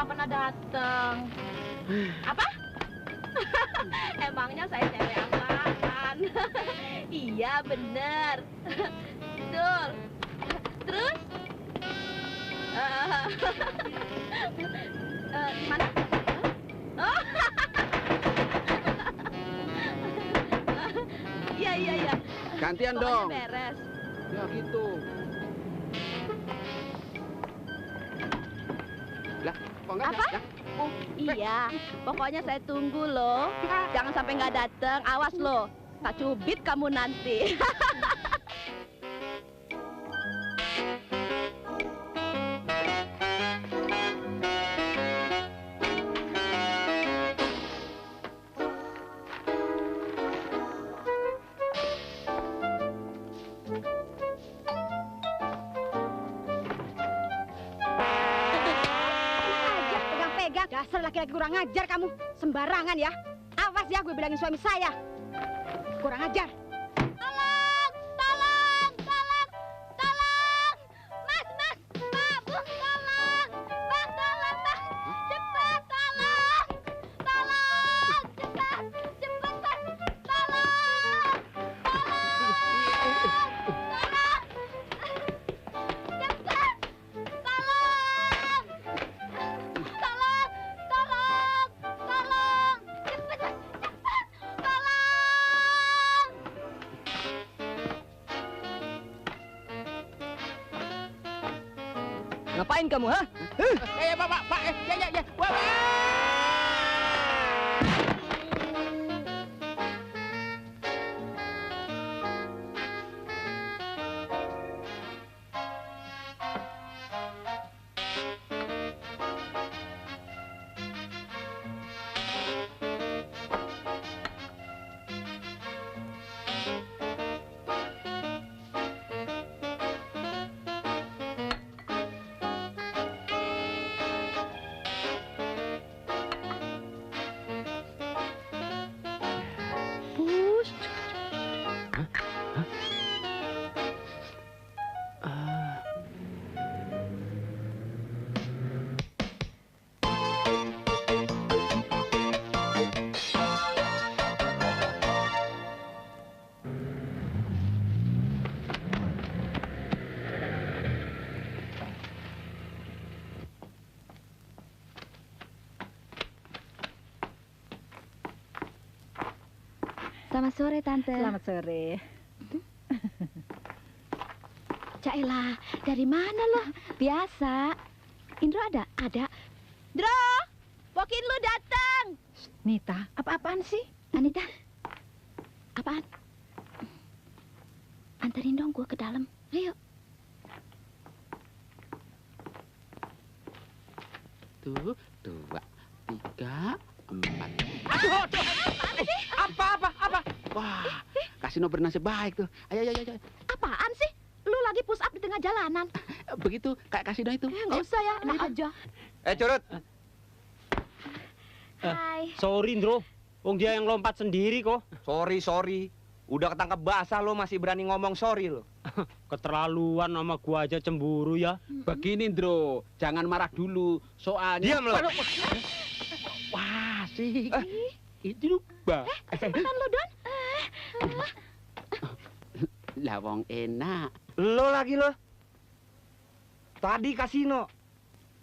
nggak pernah datang. Apa? Emangnya saya cewek apaan? Iya, bener. Betul. Terus? Mana? Oh. Iya. Gantian Pokoknya dong. beres. Ya gitu. Lah, kok nggak Apa? ada? Ya? Oh, iya. Pokoknya saya tunggu loh. Jangan sampai nggak datang. Awas loh. Tak cubit kamu nanti. Dasar laki-laki kurang ajar kamu. Sembarangan ya. Awas ya, gue bilangin suami saya. Kurang ajar. Tolong! Mas! Pak, Bu, tolong! Bang, tolong, Bang! Cepat, tolong! Cepat, Bang! Tolong! Ngapain kamu, ha? Pak, ya. Wah. Selamat sore, Tante. Selamat sore. Cailah, dari mana lo? Biasa. Indro ada? Ada. Dro, Pokin lu datang. Nita, apa-apaan sih? Anita, apaan? Anterin dong gue ke dalam. Ayo. Tuh, 2, 3, 4. Apa? Wah, kasino bernasib baik tuh. Ayo. Apaan sih? Lu lagi push up di tengah jalanan. Begitu kayak kasino itu. Nggak usah ya, enak aja. Curut. Hai. Sorry, Indro. Wong dia yang lompat sendiri kok. Sorry. Udah ketangkep basah lo masih berani ngomong sorry lo. Keterlaluan sama gua aja cemburu ya. Begini, Ndro, jangan marah dulu. Soalnya Diam lo. Wah, sih. Itu Mbak. Cepetan lo, Don. Lah wong enak. Lo lagi lo. Tadi kasino.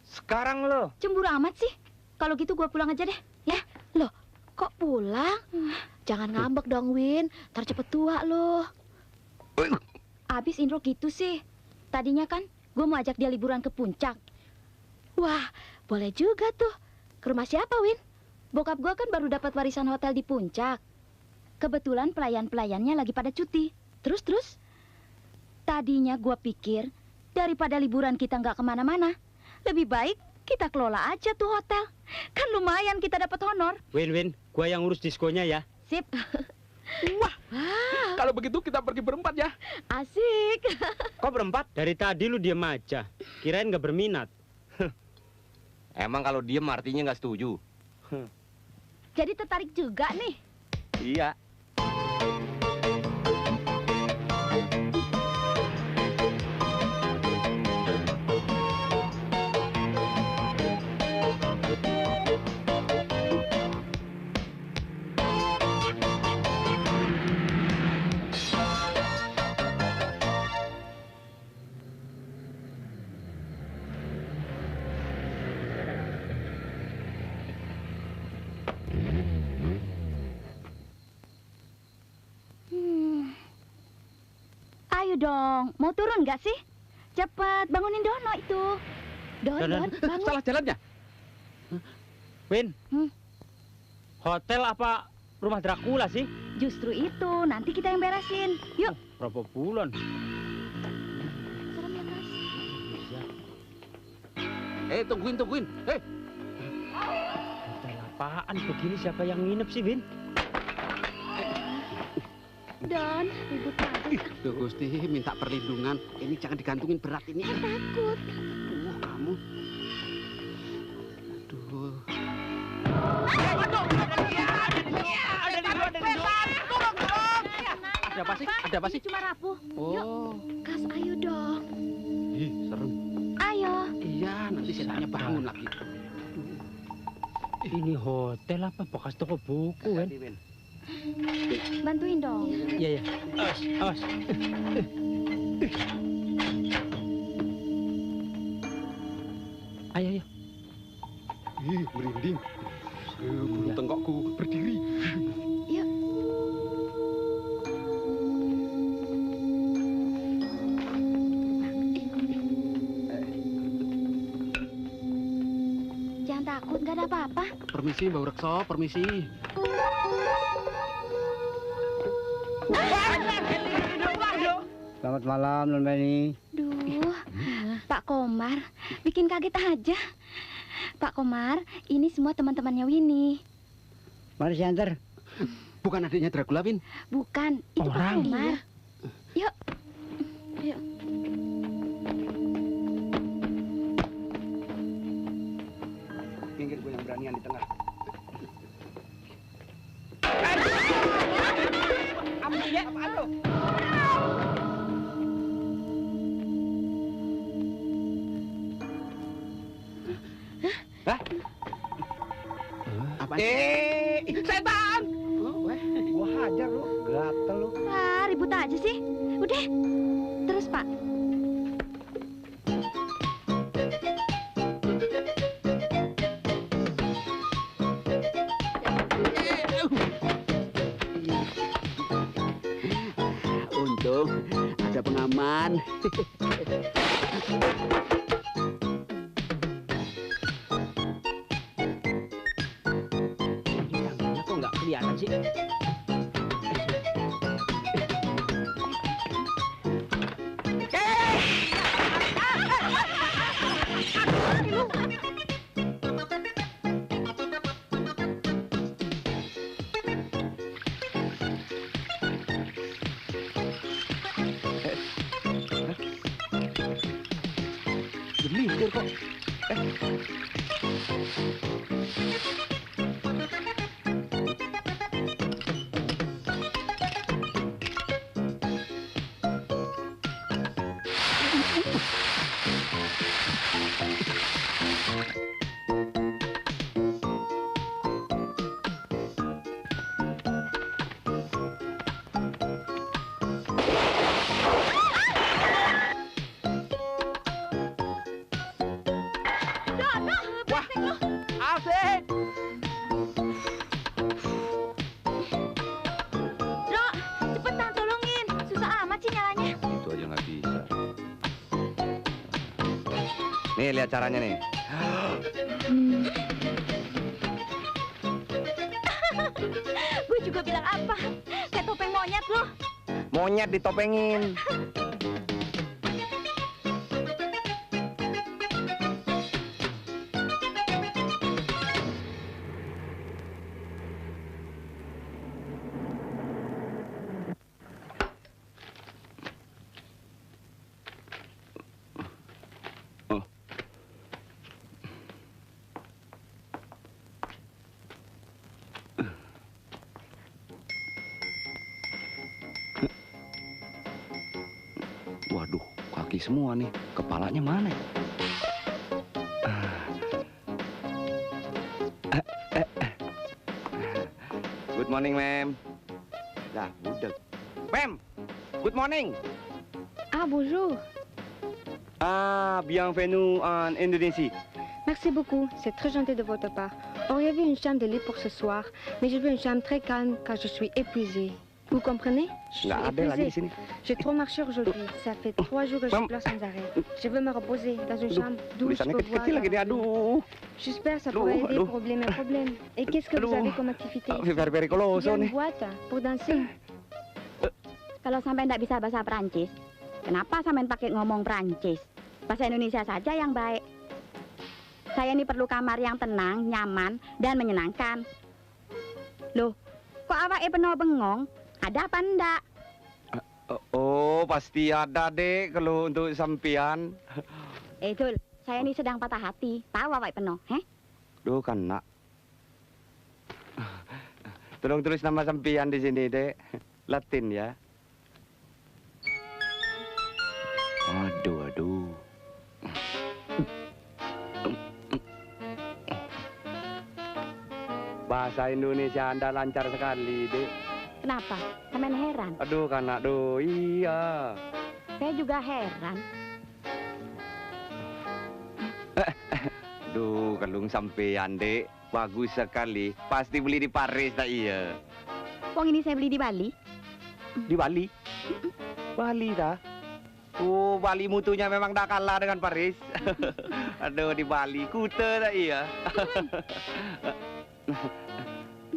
Sekarang lo. Cemburu amat sih. Kalau gitu gue pulang aja deh, ya. Loh, kok pulang? Jangan ngambek dong, Win. Ntar cepet tua lo. Abis Indro gitu sih. Tadinya kan gue mau ajak dia liburan ke puncak. Wah, boleh juga tuh. Ke rumah siapa, Win? Bokap gue kan baru dapat warisan hotel di puncak. Kebetulan pelayan-pelayannya lagi pada cuti. Terus? Tadinya gue pikir daripada liburan kita nggak kemana-mana, lebih baik kita kelola aja tuh hotel. Kan lumayan kita dapat honor. Win, gua yang ngurus diskonya ya. Sip. Wah, kalau begitu kita pergi berempat ya. Asik. Kok berempat? Dari tadi lu diem aja. Kirain nggak berminat. Emang kalau diem artinya nggak setuju. Jadi tertarik juga nih. Iya. dong, mau turun nggak sih? Cepat, bangunin Dono itu. Don, bangun. Salah jalannya. Win, Hmm? hotel apa rumah Dracula sih? Justru itu, nanti kita yang beresin. Yuk. Berapa bulan? Serem ya, Mas. Tungguin. Hotel apaan begini, siapa yang nginep sih, Win? Don, ribut banget. Duh, Gusti, minta perlindungan. Ini jangan digantungin berat ini. Takut. Kamu. Aduh. Ada apa sih? Ini cuma rapuh. Oh. Kas, ayo dong. Ih, serem. Ayo. Iya, nanti setannya bangun lagi. Ini hotel apa bekas toko buku, Win? Bantuin dong. Iya. Awas. Ayo. Ih, merinding. Bulu tengkokku berdiri. Yuk. Jangan takut, nggak ada apa-apa. Permisi, Mbak Rekso, permisi. Selamat malam, Non Beni. Duh, Pak Komar, bikin kaget aja. Pak Komar, ini semua teman-temannya Winnie. Mari saya antar. Bukan adiknya Dracula, Win. Bukan, itu Pak Orang. Komar. Yuk. Yuk. Minggir gue yang beranian di tengah. Ambil ya, apaan lo? Hah? Apa? Setan! Oh, weh. Gua hajar lu, gatel lu. Ah, ribut aja sih. Udah. Terus, Pak. Untung ada pengaman. Tangannya kok nggak kelihatan sih? Gelintir kok. Asik. Dok, cepetan tolongin. Susah amat sih nyalanya. Itu aja nggak bisa. Nih, lihat caranya nih. Gue juga bilang apa? Kayak topeng monyet loh. Monyet ditopengin. Waduh, kaki semua nih. Kepalanya mana? Good morning, ma'am. Lah, budak. Ma'am, good morning. Ah, bonjour. Ah, bienvenue en Indonésie. Merci beaucoup, c'est très gentil de votre part. Auriez-vous une chambre de lit pour ce soir? Mais je veux une chambre très calme car je suis épuisée. Vous comprenez? Je Nggak suis ada lagi di épuisée. sini. J'ai trop marché aujourd'hui. Ça fait 3 jours que je Mam. pleure sans arrêt. Je veux me reposer dans une Aduh, chambre d'où je tulisannya peux voir. kecil-kecil lagi nih. la rue. Aduh. J'espère ça Aduh, pourrait aider aduh. problème. Et qu'est-ce que vous Aduh. avez comme activité? Very very Il y a coloso une nih. boîte pour danser. Kalau sampai nggak bisa bahasa Prancis, kenapa sampai pakai ngomong Prancis? Bahasa Indonesia saja yang baik. Saya ini perlu kamar yang tenang, nyaman, dan menyenangkan. Loh, kok awake penuh bengong? Ada apa enggak? Oh, pasti ada, Dek, kalau untuk sampean. Dul, saya ini sedang patah hati. Tahu awake penuh, heh? Duh, kan, nak. Tolong tulis nama sampean di sini, Dek. Latin ya. Aduh. Bahasa Indonesia Anda lancar sekali, Dek. Kenapa? Sampean heran? Aduh, kan, aduh, iya. Saya juga heran. Duh, kalung sampean, Dek. Bagus sekali. Pasti beli di Paris, tak iya? Wong ini saya beli di Bali. Di Bali? Bali dah. Oh, Bali mutunya memang tak kalah dengan Paris. Aduh, di Bali. Kuta tak iya?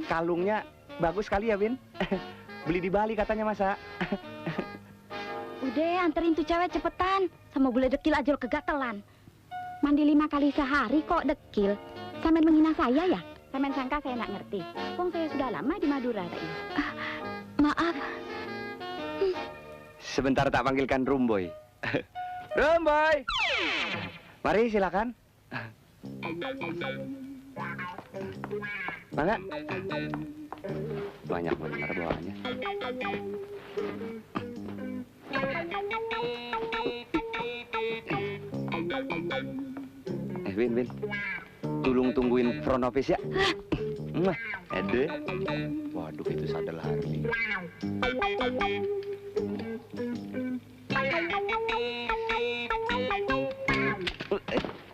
Kalungnya bagus sekali ya, Bin. Beli di Bali katanya, masa? Udah, anterin tuh cewek cepetan. Sama bule dekil aja lo kegatelan. Mandi 5 kali sehari kok dekil. Sampean menghina saya ya? Sampean sangka saya nggak ngerti. Wong saya sudah lama di Madura tak iya? Maaf. Sebentar tak panggilkan Rumboy. Rumboy! Mari, silakan. Mana? Banyak benar bawaannya. Win. Tolong tungguin front office ya. Ada. Waduh, itu sadel Harley.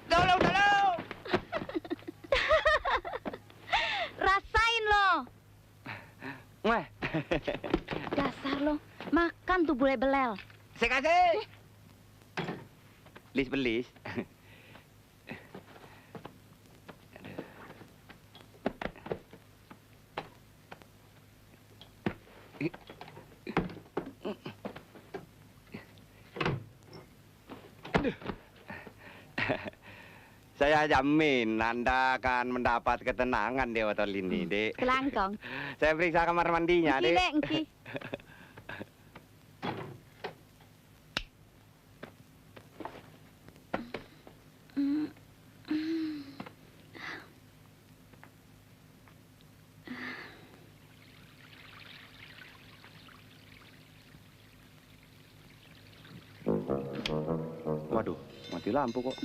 Tolong. Rasain lo. Wah. Dasar lo. Makan tuh bule belel. Saya kasih. Belis. Saya jamin Anda akan mendapat ketenangan di hotel ini, Dek. Kelangkong. Saya periksa kamar mandinya, Engki, Dek. Dek, engki. Waduh, mati lampu kok.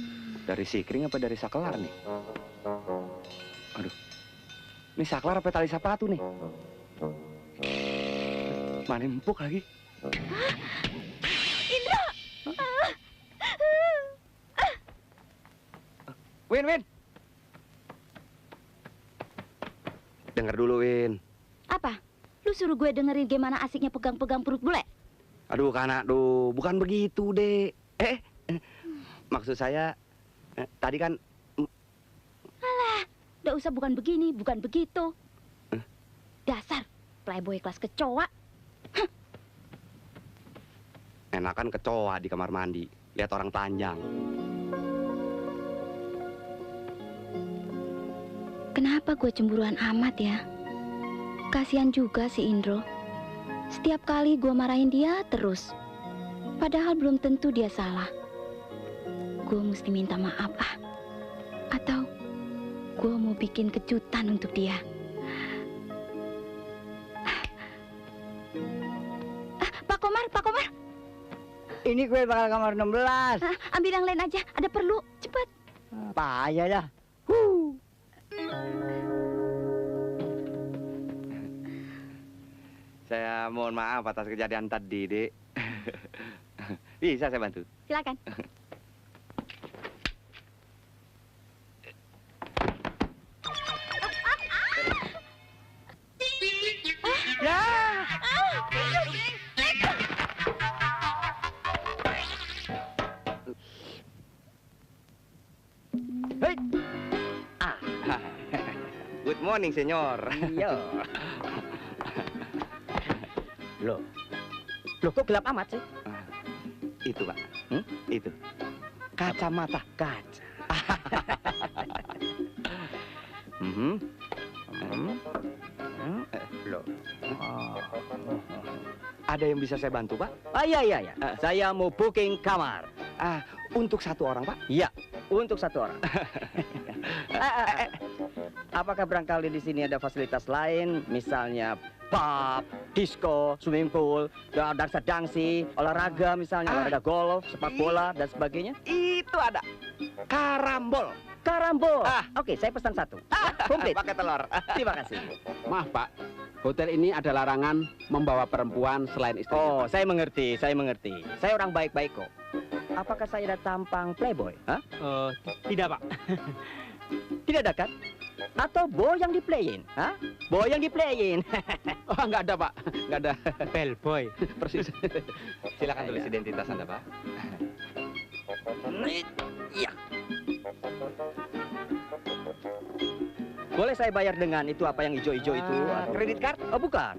Dari sikring apa dari saklar nih? Aduh. Ini saklar apa tali sepatu nih? Mana empuk lagi? Indra! Win. Dengar dulu, Win. Apa? Lu suruh gue dengerin gimana asiknya pegang-pegang perut bule? Aduh, Kanak, bukan begitu, Dek. Maksud saya, tadi kan... Alah, udah usah bukan begini, bukan begitu. Dasar, playboy kelas kecoa. Enakan kecoa di kamar mandi. Lihat orang telanjang. Kenapa gue cemburuan amat ya? Kasihan juga si Indro. Setiap kali gue marahin dia terus. Padahal belum tentu dia salah. Gue mesti minta maaf Atau gue mau bikin kejutan untuk dia. Pak Komar. Ini gue bakal kamar 16. Ambil yang lain aja, ada perlu. Cepat. Apa aja dah. Saya mohon maaf atas kejadian tadi, Dek. Bisa saya bantu? Silakan. Ya! morning, senyor. Iya. Loh. Loh, kok gelap amat sih? Itu, Pak. Itu. Kacamata. Kaca. Loh. Ada yang bisa saya bantu, Pak? Iya. Saya mau booking kamar. Untuk satu orang, Pak? Iya, untuk satu orang. Apakah barangkali di sini ada fasilitas lain, misalnya pub, disco, swimming pool, dansa dangsi, olahraga misalnya, olahraga golf, sepak bola dan sebagainya? Itu ada. Karambol. Karambol. Oke, saya pesan satu. Komplit. Pakai telur. Terima kasih. Maaf, Pak. Hotel ini ada larangan membawa perempuan selain istri. Oh, saya mengerti. Saya orang baik-baik kok. Apakah saya ada tampang playboy? Hah? Tidak, Pak. Tidak ada kan? Atau boy yang diplayin? Hah? Boy yang diplayin. Oh, nggak ada, Pak. Nggak ada. Bellboy. Persis. Silakan tulis identitas Anda, Pak. Iya. Boleh saya bayar dengan itu apa yang hijau-hijau itu? Kredit card? Oh, bukan.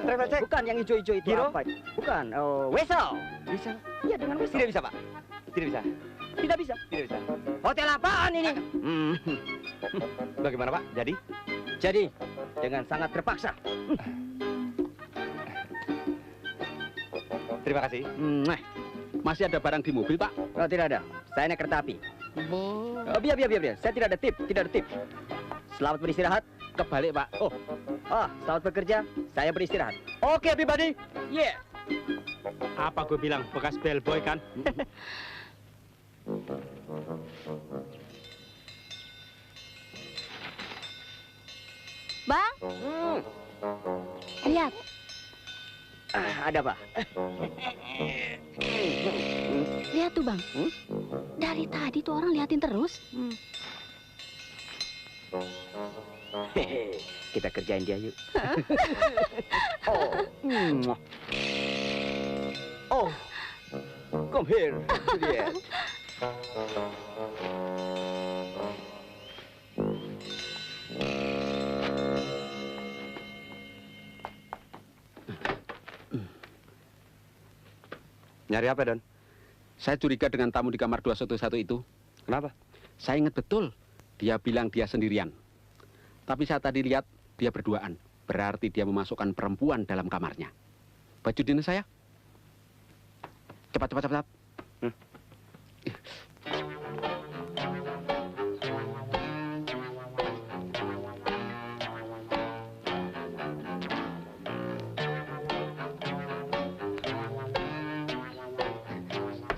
Travel check? Bukan yang hijau-hijau itu Giro? apa? Bukan. Oh, wesel. Bisa? Iya, dengan wesel. Tidak bisa, Pak. Tidak bisa. Tidak bisa. Tidak bisa. Hotel apaan ini? Bagaimana, Pak? Jadi? Jadi, dengan sangat terpaksa. Terima kasih. Masih ada barang di mobil, Pak? Oh, tidak ada. Saya naik kereta api. Oh, biar. Saya tidak ada tip. Selamat beristirahat. Kebalik, Pak. Oh, selamat bekerja. Saya beristirahat. Oke, everybody. Yeah. Apa gue bilang, bekas bellboy kan? Bang, lihat. Ada apa? Lihat tuh, Bang. Dari tadi tuh orang liatin terus. Hehe, kita kerjain dia yuk. Come here. Juliet. Nyari apa, Don? Saya curiga dengan tamu di kamar 211 itu. Kenapa? Saya ingat betul. Dia bilang dia sendirian. Tapi saya tadi lihat dia berduaan. Berarti dia memasukkan perempuan dalam kamarnya. Baju dinas saya. Cepat.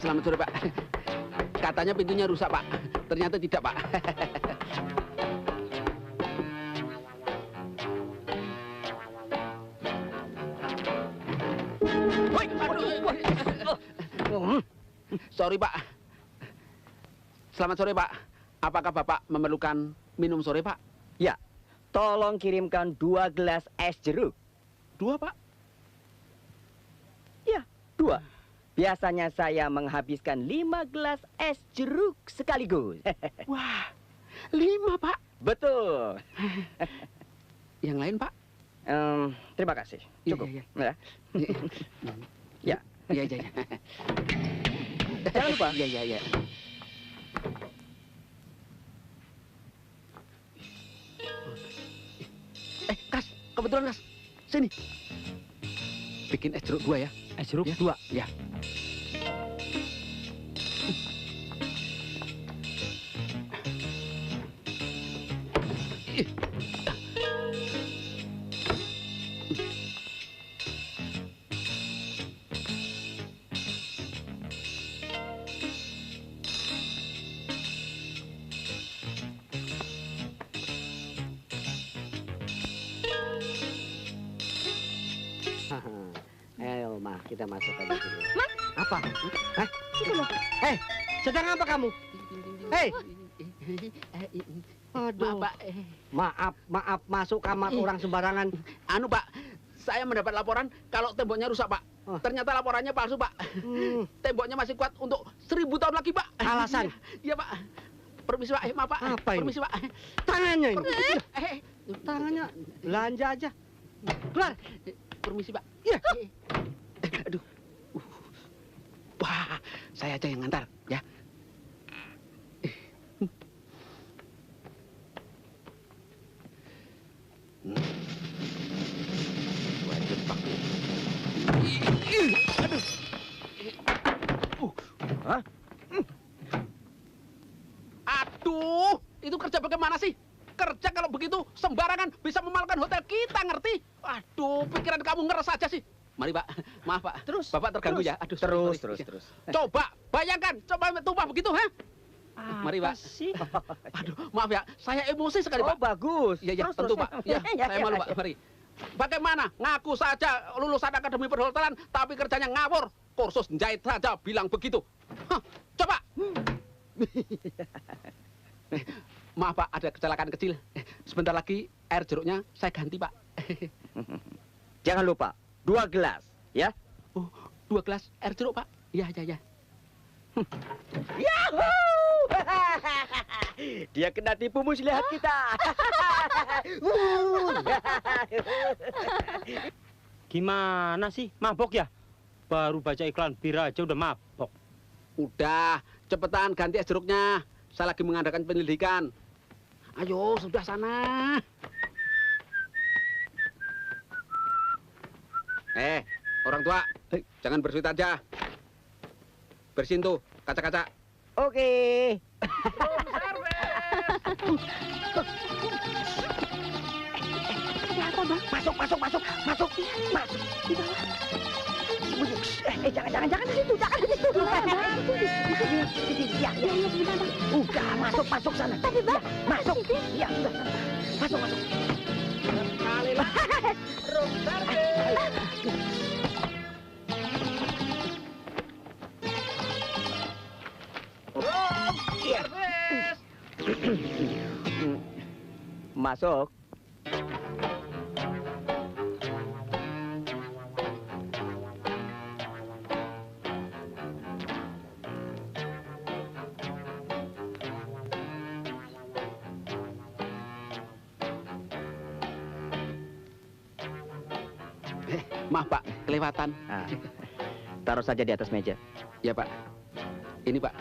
Selamat sore, Pak. Katanya pintunya rusak, Pak. Ternyata tidak, Pak. Sorry, Pak. Selamat sore, Pak. Apakah Bapak memerlukan minum sore, Pak? Ya, tolong kirimkan 2 gelas es jeruk. 2, Pak? Ya, 2. Biasanya saya menghabiskan 5 gelas es jeruk sekaligus. Wah, 5, Pak. Betul. Yang lain, Pak? Terima kasih. Cukup. Iya. Ya. Iya. Jangan lupa. Iya. Kas, kebetulan, Kas. Sini. Bikin es jeruk 2 ya. Es jeruk Ya. 2. Ya. Ayo, Ma, kita masuk aja dulu. Apa? Hah? Sedang apa kamu? Hei! Aduh. Pak. Maaf, masuk kamar orang sembarangan. Anu, Pak. Saya mendapat laporan kalau temboknya rusak, Pak. Oh. Ternyata laporannya palsu, Pak. Temboknya masih kuat untuk 1000 tahun lagi, Pak. Alasan? Iya, Pak. Permisi Pak, maaf Pak. Apa ini? Permisi Pak. Tangannya ini. Eh, Tangannya belanja aja. Keluar. permisi Pak. Iya. Aduh. Wah, saya aja yang ngantar ya. Wajib Pak. Aduh. Hah? Aduh, itu kerja bagaimana sih? Kerja kalau begitu sembarangan bisa memalukan hotel kita, ngerti? Aduh, pikiran kamu ngeres aja sih. Mari Pak, maaf Pak. Terus, Bapak terganggu terus, ya. Aduh, sorry, Terus. sorry. Coba, bayangkan, coba tumpah begitu, ha? Mari Pak. Sih? Aduh, maaf ya, saya emosi sekali Oh, Pak. bagus. Iya, iya, Terus, tentu terus. Pak. Ya, saya malu Pak, mari. Bagaimana? Ngaku saja lulusan akademi perhotelan, tapi kerjanya ngawur. Kursus jahit saja bilang begitu. Hah, coba. Maaf Pak, ada kecelakaan kecil. Sebentar lagi air jeruknya saya ganti Pak. Jangan lupa, 2 gelas, ya. Oh, 2 gelas air jeruk Pak. Iya, iya, iya. Yahoo! Dia kena tipu muslihat kita. Gimana sih? Mabok ya? Baru baca iklan bir aja udah mabok. Udah, cepetan ganti es jeruknya. Saya lagi mengadakan penyelidikan. Ayo, sudah sana. Orang tua, jangan bersuit aja. Bersihin tuh kaca-kaca. Oke. Ada apa, Bang? Masuk. Di bawah. Jangan di situ, jangan di situ. Ya, sebentar, Bang. udah masuk sana. Tapi, Bang, Masuk. Ya, udah. Masuk. Sekali lagi. Room service. Room service. Masuk. Maaf Pak, kelewatan. Nah, taruh saja di atas meja. Ya Pak. Ini Pak.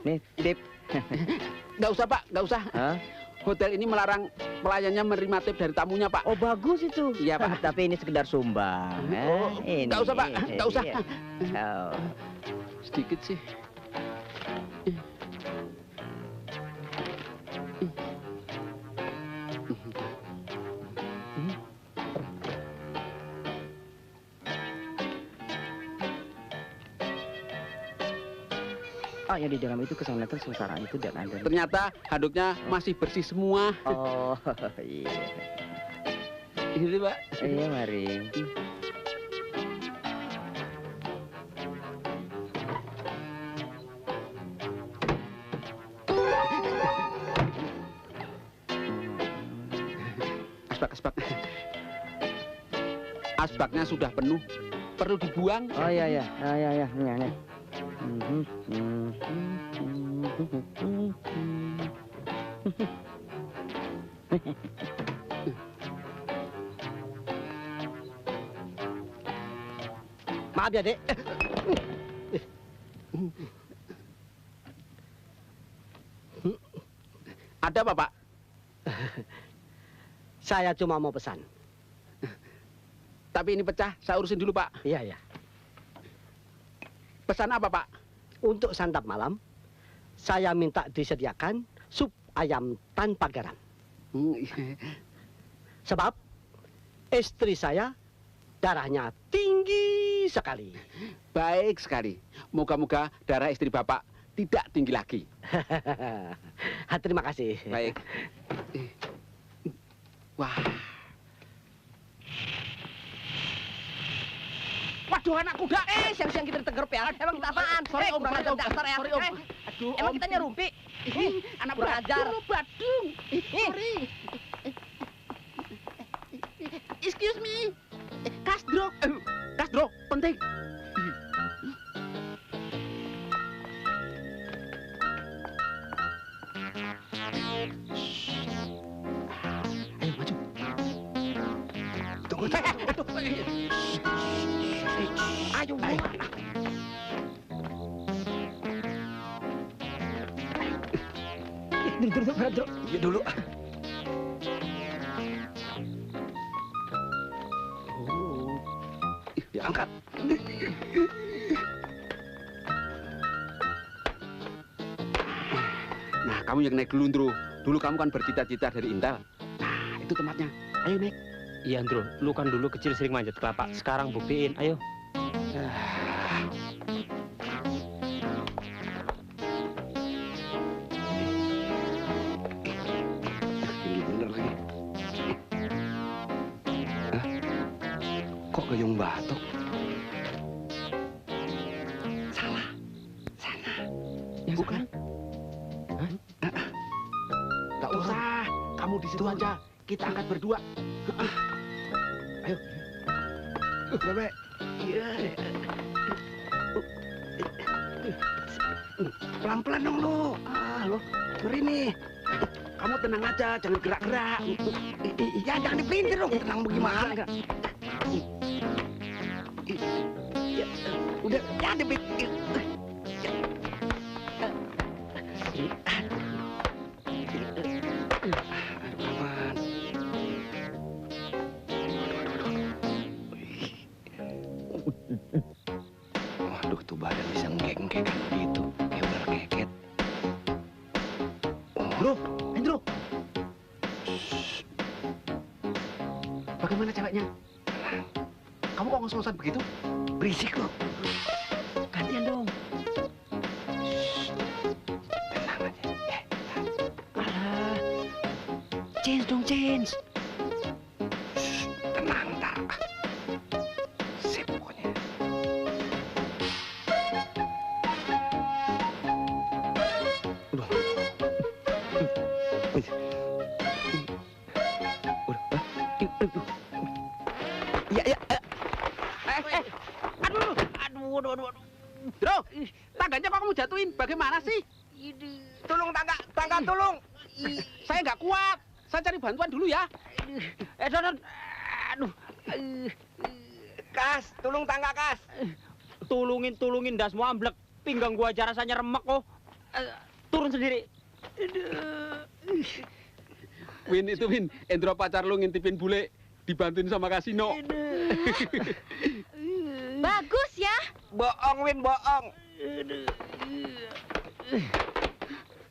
Nih, tip. Nggak usah Pak, nggak usah. Hah? Hotel ini melarang pelayannya menerima tip dari tamunya Pak. Oh, bagus itu. Iya, Pak. Tapi ini sekedar sumbang. Oh, Ini. nggak usah, Pak. Nggak usah. Oh. Sedikit sih. Yang di dalam itu keselamatan sengsara itu dan ada. Ternyata handuknya masih bersih semua. Oh, iya. Ini Pak. Iya, mari. Asbak. Asbaknya sudah penuh. Perlu dibuang. Oh, iya. Ini. Maaf ya, Dek. Ada apa Pak? Saya cuma mau pesan. Tapi ini pecah, saya urusin dulu Pak. Iya. Pesan apa Pak? Untuk santap malam, saya minta disediakan sup ayam tanpa garam. Sebab istri saya darahnya tinggi sekali. Baik sekali. Moga-moga darah istri Bapak tidak tinggi lagi. Terima kasih. Baik. Wah. Waduh anak kuda. Siang-siang kita ditegerp ya. Emang kita apaan? Sorry Om, kurang ajar dasar ya. Sorry Om. Aduh, Emang kita nyerumpi? anak kurang ajar. Badung. Sorry. Excuse me. Kasdro. Kasdro, penting. Ayo maju. Tunggu. Ayo. Iya dulu. Diangkat. Nah, kamu yang naik dulu, Ndro. Dulu kamu kan bercita-cita dari Intel. Nah, itu tempatnya. Ayo naik. Iya, Andro. Lu kan dulu kecil sering manjat kelapa. Sekarang buktiin, ayo. Ini bener lagi. Hah? Kok gayung batok? Salah. Sana. Yang bukan? Hah? Gak usah. Kamu di situ aja. Kita angkat berdua. Ayo. Bebek. Iya. Pelan-pelan dong lu. Lu ngeri nih. Kamu tenang aja, jangan gerak-gerak. Ya jangan dipelintir dong. Tenang bagaimana? Ya, udah, jangan dipelintir. Aman. Waduh, tuh badan bisa ngek-ngek kan gitu. Kayak ular keket. Bro, Hendro. Bagaimana ceweknya? Kamu kok ngos-ngosan begitu? Berisik lu. Gantian dong. Tenang aja. Alah. Change dong, change. Tenang, ntar. Sip pokoknya. Udah. Ya, ya. Aduh. Bro, tangganya kok kamu jatuhin? Bagaimana sih? Tolong tangga tolong. Saya nggak kuat. Saya cari bantuan dulu ya. Don. Aduh. Kas, tolong tangga kas. Tulungin, das mau amblek. Pinggang gua aja rasanya remek kok. Turun sendiri. Win, itu Win. Endro pacar lu ngintipin bule. Dibantuin sama kasino. Bagus ya. Bohong, Win, bohong.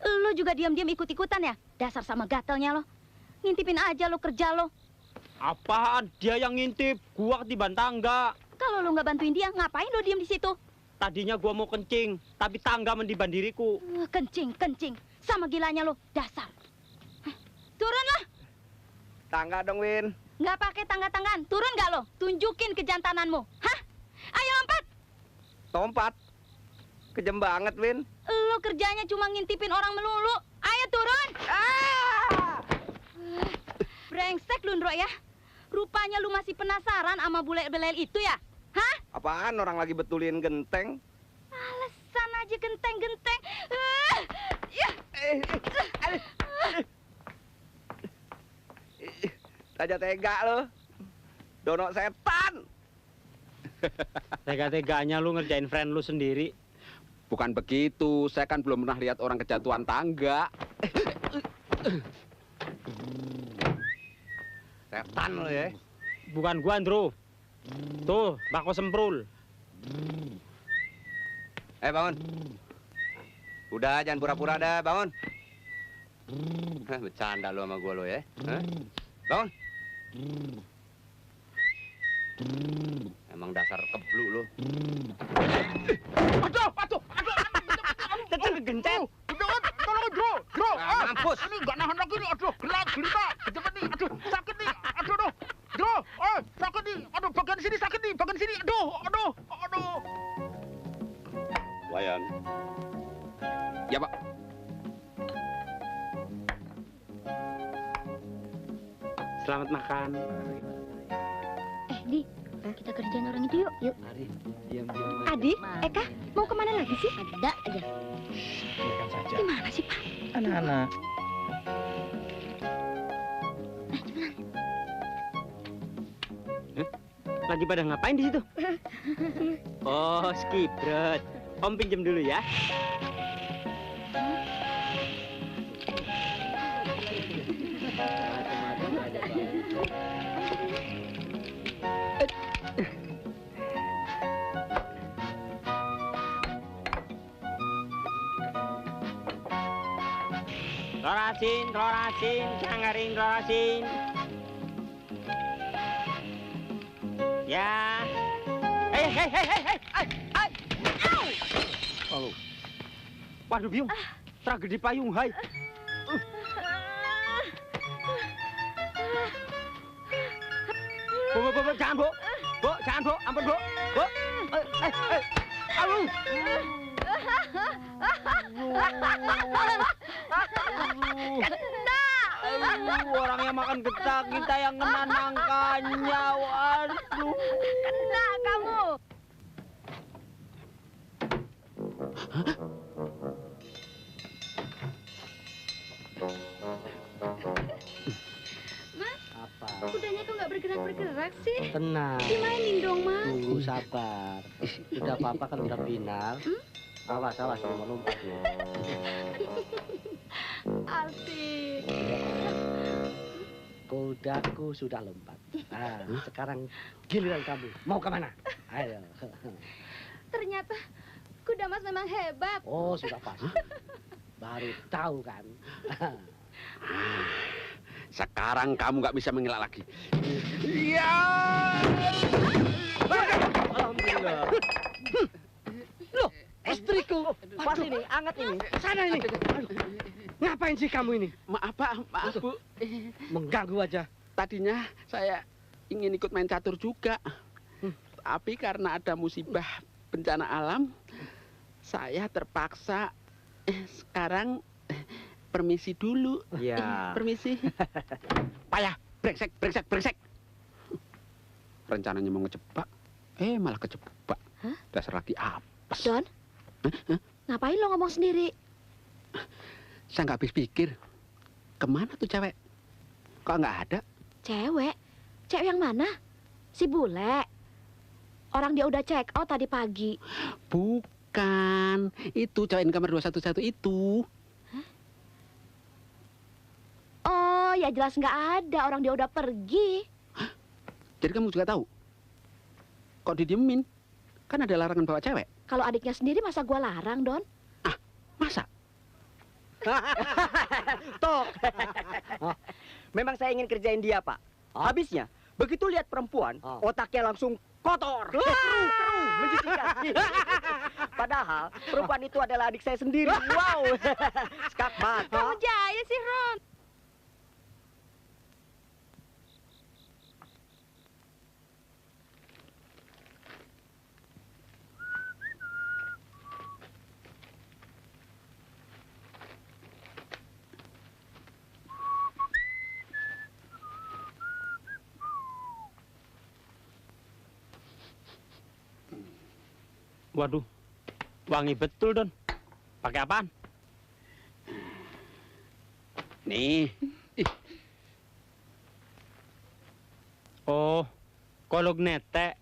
Lu juga diam-diam ikut-ikutan ya? Dasar sama gatelnya lo. Ngintipin aja lo kerja lo. Apaan? Dia yang ngintip. Gua ketiban tangga. Kalau lo nggak bantuin dia, ngapain lo diam di situ? Tadinya gua mau kencing, tapi tangga mendiban diriku. Kencing. Sama gilanya lo, dasar. Turun lah. Tangga dong, Win. Nggak pakai tangga-tanggaan. Turun nggak lo? Tunjukin kejantananmu. Hah? Ayo lompat. Lompat. Kejem banget, Win. Lo kerjanya cuma ngintipin orang melulu. Ayo turun. Brengsek lu, Ndro ya. Rupanya lu masih penasaran sama bule belel itu ya? Hah? Apaan orang lagi betulin genteng? Alasan aja genteng-genteng. Raja tega lo. Dono setan. Tega-teganya lu ngerjain friend lu sendiri. Bukan begitu. Saya kan belum pernah lihat orang kejatuhan tangga. Setan lo ya. Bukan gua, Andro. Tuh, bako semprul. Bangun. Udah, jangan pura-pura dah, bangun. Bercanda lo sama gua lo ya. Bangun. Emang dasar keblu lo. Aduh. Tetep kegencet. Tolong, Bro. Mampus. Ini nggak nahan lagi nih. Aduh, gelita. Cepet nih. Aduh, sakit nih. Aduh. Bro, sakit nih. Aduh, bagian sini sakit nih. Bagian sini. Aduh. Wayan. Ya, Pak. makan. Di, kita kerjain orang itu yuk. Yuk. Mari, diam-diam. Adi, Eka, mau kemana lagi sih? Ada aja. Biarkan saja. Gimana sih, Pak? Anak-anak. Lagi pada ngapain di situ? Oh, skibrot. Om pinjem dulu ya. Telur asin, sanggaring telur asin. Ya. Hei. Au. Waduh, Biung. Tragedi payung, hai. Bu, jangan, Bu. Bu, jangan, Bu. Ampun, Bu. Bu. Aduh. Aduh, orang yang makan getah, kita yang kena nangkanya. Waduh. Kena kamu. Apa? Kudanya kok nggak bergerak-bergerak sih? Tenang. Dimainin dong, Mas. Tunggu sabar. Udah apa-apa kan udah final. Awas, mau lompat loh. Asik. Kudaku sudah lompat. Nah, sekarang giliran kamu. Mau kemana? Ayo. Ternyata kuda Mas memang hebat. Oh, sudah pas. Baru tahu kan. Sekarang kamu nggak bisa mengelak lagi. Alhamdulillah. Loh, istriku. Pas ini, anget ini. Sana ini. Aduh. Ngapain sih kamu ini? Maaf Pak, maaf Bu. Mengganggu aja. Tadinya saya ingin ikut main catur juga. Tapi karena ada musibah bencana alam, saya terpaksa sekarang permisi dulu. Ya. Permisi. Payah, brengsek. Rencananya mau ngejebak, malah kejebak. Hah? Dasar lagi apes. Don, ngapain lo ngomong sendiri? Saya nggak habis pikir. Kemana tuh cewek? Kok nggak ada? Cewek? Cewek yang mana? Si bule? Orang dia udah check out tadi pagi. Bukan. Itu cewek di kamar 211 itu. Oh, ya jelas nggak ada. Orang dia udah pergi. Jadi kamu juga tahu? Kok didiemin? Kan ada larangan bawa cewek. Kalau adiknya sendiri masa gua larang, Don? Masa? Tok. Memang saya ingin kerjain dia, Pak. Habisnya, begitu lihat perempuan, otaknya langsung kotor. Keruh, menjijikan. Padahal, perempuan itu adalah adik saya sendiri. Wow. Skakmat. Kamu jaya sih, Ron. Waduh, wangi betul, Don. Pakai apaan? Nih. Oh, kolog netek.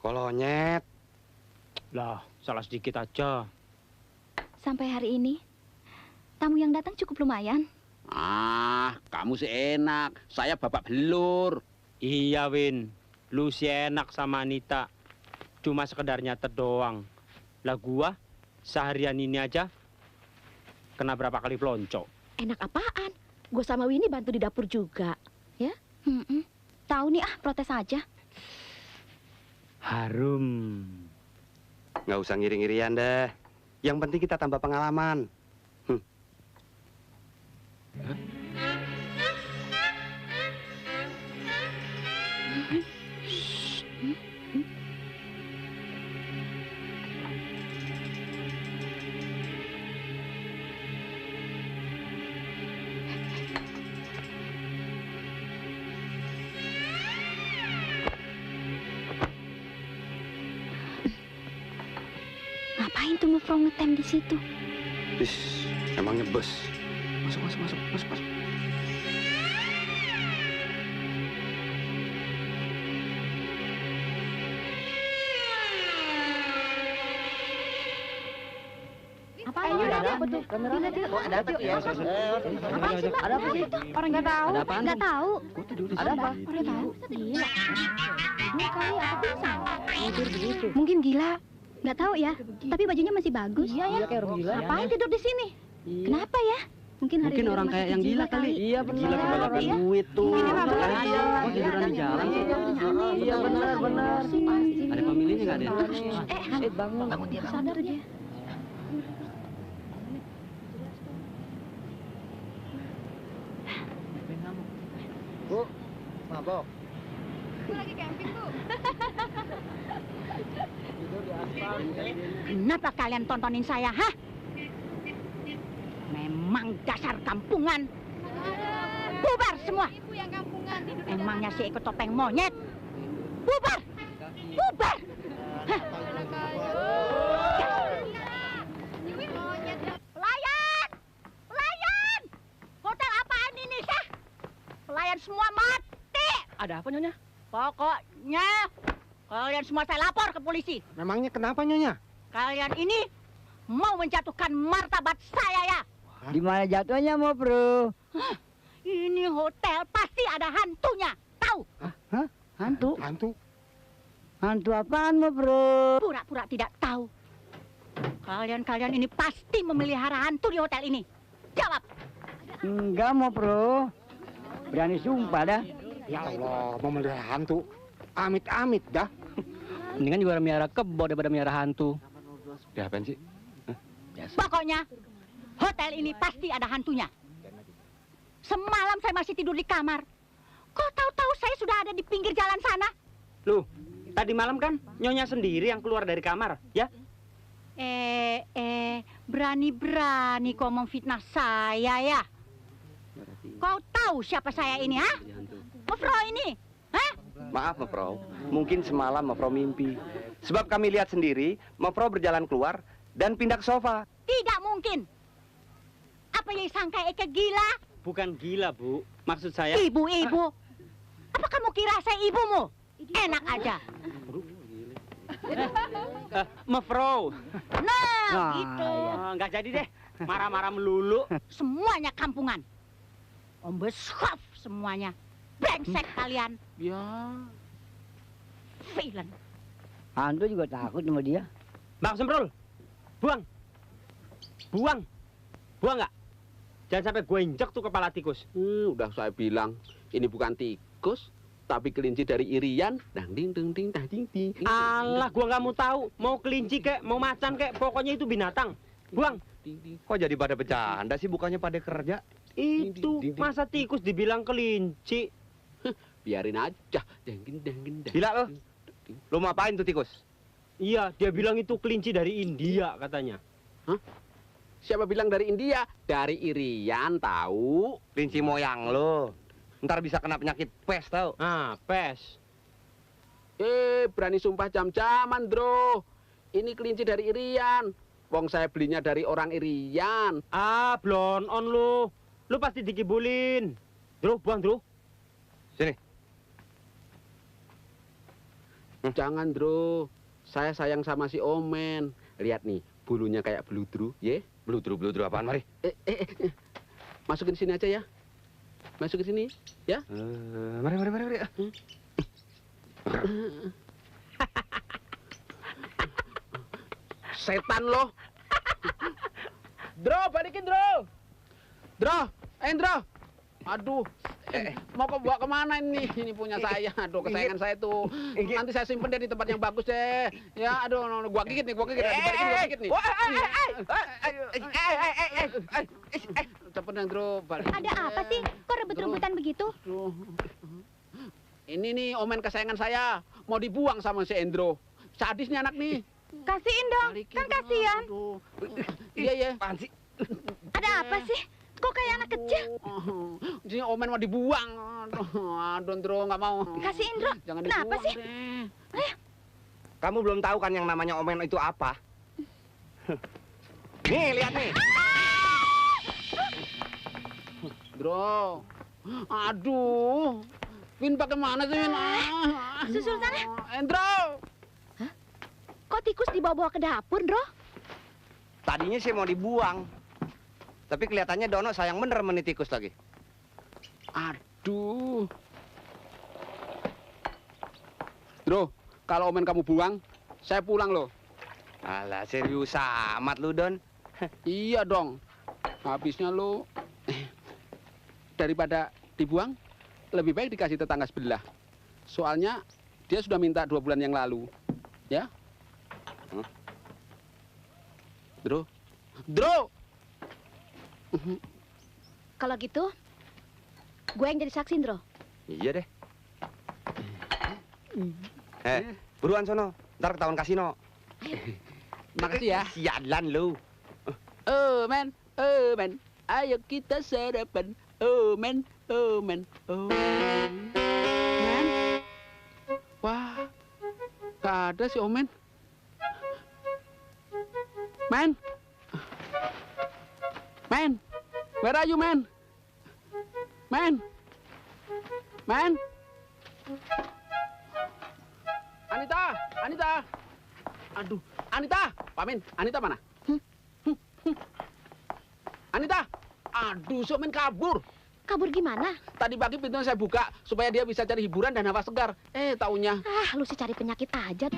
Kolonyet. Lah, salah sedikit aja. Sampai hari ini, tamu yang datang cukup lumayan. Kamu sih enak. Saya bapak belur. Iya, Win. Lu sih enak sama Anita. Cuma sekedar nyatet doang. Lah gua seharian ini aja kena berapa kali pelonco. Enak apaan? Gue sama Winnie bantu di dapur juga. Ya? Tahu nih protes aja. Harum. Nggak usah ngiri-ngirian deh. Yang penting kita tambah pengalaman. Ngapain tuh Mafro ngetem di situ? Is, emangnya bus. Masuk. Ada apa tuh? Ada apa tuh ya? Apaan sih, Mbak? Ada apa sih? Orang nggak tahu. Ada apaan? Nggak tahu. Ada apa? Orang tahu. Iya. Tidur kali apa pingsan? Mungkin gila. Nggak tahu ya. Tapi bajunya masih bagus. Iya ya. Kayak orang gila. Ngapain tidur di sini? Kenapa ya? Mungkin hari ini orang masih kayak yang gila kali. Iya benar. Gila kebanyakan Iya. duit tuh. Ini mah bener. Iya, kok tiduran di jalan sih? Iya benar. Ada pemilihnya nggak ada? Bangun. Dia sadar dia. Bu, mabok. Lagi camping, Bu. Kenapa kalian tontonin saya, hah? Memang dasar kampungan. Bubar semua. Ibu yang kampungan tidur di Emangnya si ikut topeng monyet. Bubar. Bubar. Hah? Pelayan. Pelayan. Hotel apaan ini, sah? Pelayan semua mati. Ada apa Nyonya? Pokoknya kalian semua saya lapor ke polisi. Memangnya kenapa Nyonya? Kalian ini mau menjatuhkan martabat saya ya. Di mana jatuhnya mau bro? Ini hotel pasti ada hantunya. Tahu? Hantu? Hantu? Hantu apaan mau bro? Pura-pura tidak tahu. Kalian ini pasti memelihara hantu di hotel ini. Jawab. Enggak mau bro. Berani sumpah dah. Ya Allah, mau melihara hantu. Amit-amit dah. Mendingan juga miara kebo daripada miara hantu. Dia apaan sih? Pokoknya hotel ini pasti ada hantunya. Semalam saya masih tidur di kamar. Kok tahu-tahu saya sudah ada di pinggir jalan sana? Loh, tadi malam kan Nyonya sendiri yang keluar dari kamar, ya? Berani-berani kau memfitnah saya ya? Kau tahu siapa saya ini, ha? Mafro ini, hah? Maaf, Mafro. Mungkin semalam Mafro mimpi. Sebab kami lihat sendiri, Mafro berjalan keluar dan pindah ke sofa. Tidak mungkin. Apa yang sangka Eke gila? Bukan gila, Bu. Maksud saya... Ibu-ibu. Apa kamu kira saya ibumu? Enak aja. Mafro. Nah, gitu. Nggak jadi deh. Marah-marah melulu. Semuanya kampungan. Om Beskov semuanya. Brengsek kalian. Ya. Villain. Hantu juga takut sama dia. Bang Semprul, buang. Buang. Buang nggak? Jangan sampai gue injek tuh kepala tikus. Udah saya bilang, ini bukan tikus, tapi kelinci dari Irian. Dang ding ding ding dang ding ding. Alah, gua nggak mau tahu. Mau kelinci kek, mau macan kek, pokoknya itu binatang. Buang. Kok jadi pada bercanda sih, bukannya pada kerja? Itu masa tikus dibilang kelinci? Biarin aja. Dang ding dang ding dang. Gila lo. Lo mau apain tuh tikus? Iya, dia bilang itu kelinci dari India katanya. Hah? Siapa bilang dari India? Dari Irian, tahu? Kelinci moyang lo. Ntar bisa kena penyakit pes tau. Ah, pes. Berani sumpah jam-jaman, Bro. Ini kelinci dari Irian. Wong saya belinya dari orang Irian. Ah, blon on lu. Lu pasti dikibulin. Dro, buang, Dro. Sini. Jangan, Bro. Saya sayang sama si Omen. Lihat nih, bulunya kayak beludru, ye? Beludru apaan, mari? Masukin sini aja ya. Masukin sini, ya. Mari. Setan lo. Dro, balikin, Dro. Dro. Aduh, mau bawa kemana ini? Ini punya saya. Aduh, kesayangan saya tuh. Nanti saya simpen deh di tempat yang bagus deh. Ya, aduh, gua gigit nih. Dibalikin gua gigit nih. Cepet dong, Dro. Ada apa sih? Kok rebut-rebutan begitu? Ini nih omen kesayangan saya. Mau dibuang sama si Endro. Sadis nih anak nih. Kasihin dong, kan kasihan. Iya. Apaan sih? Ada apa sih? Kok kayak anak kecil? Ini omen mau dibuang. Aduh, Ndro, nggak mau. Kasihin, Ndro. Jangan Kenapa dibuang sih? deh. Ayo. Kamu belum tahu kan yang namanya omen itu apa? Nih, lihat nih. Bro. Aduh. Win pakai mana sih, Win? Susul sana. Endro. Kok tikus dibawa-bawa ke dapur, Bro? Tadinya sih mau dibuang. Tapi kelihatannya Dono sayang bener sama nih tikus lagi. Aduh. Bro, kalau omen kamu buang, saya pulang loh. Alah, serius amat lu, Don. Iya dong. Habisnya lo daripada dibuang, lebih baik dikasih tetangga sebelah. Soalnya dia sudah minta 2 bulan yang lalu. Ya? Bro. Bro. Kalau gitu, gue yang jadi saksi, Bro. Iya deh. Buruan sono. Ntar ketahuan kasino. Makasih ya. Sialan lu. Oh, men. Oh, men. Ayo kita sarapan. Oh, men. Oh, men. Oh. Men. Wah. Gak ada si Omen. Men. Men. Where are you, man? Man. Man. Anita, Anita. Aduh, Anita. Pamin, Anita mana? Anita. Aduh, si Omen kabur. Kabur gimana? Tadi pagi pintunya saya buka supaya dia bisa cari hiburan dan hawa segar. Taunya. Ah, lu sih cari penyakit aja.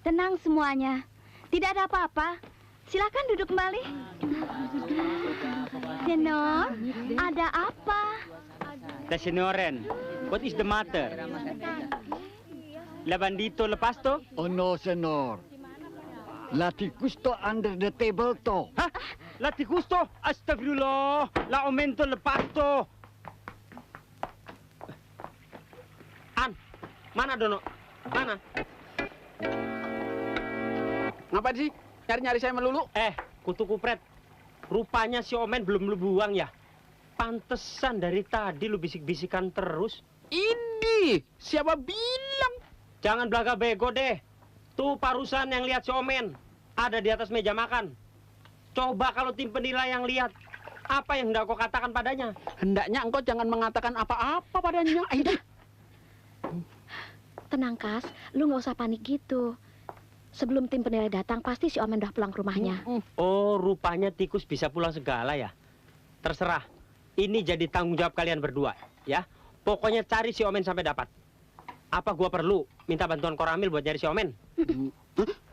Tenang semuanya. Tidak ada apa-apa. Silakan duduk kembali. Senor, ada apa? The Senoren, what is the matter? La bandito lepas to? Oh no, senor. La tikus to under the table to. Hah? La tikus to? Astagfirullah. La aumento lepas to. Mana Dono? Mana? Ngapain sih? Nyari-nyari saya melulu? Kutu kupret. Rupanya si Omen belum lu buang ya? Pantesan dari tadi lu bisik-bisikan terus. Ini siapa bilang? Jangan belaga bego deh. Tuh parusan yang lihat si Omen. Ada di atas meja makan. Coba kalau tim penilai yang lihat. Apa yang hendak kau katakan padanya? Hendaknya engkau jangan mengatakan apa-apa padanya. Aida. Tenang, Kas. Lu nggak usah panik gitu. Sebelum tim penilai datang, pasti si Omen udah pulang ke rumahnya. Oh, rupanya tikus bisa pulang segala ya? Terserah. Ini jadi tanggung jawab kalian berdua, ya. Pokoknya cari si Omen sampai dapat. Apa gua perlu minta bantuan Koramil buat nyari si Omen?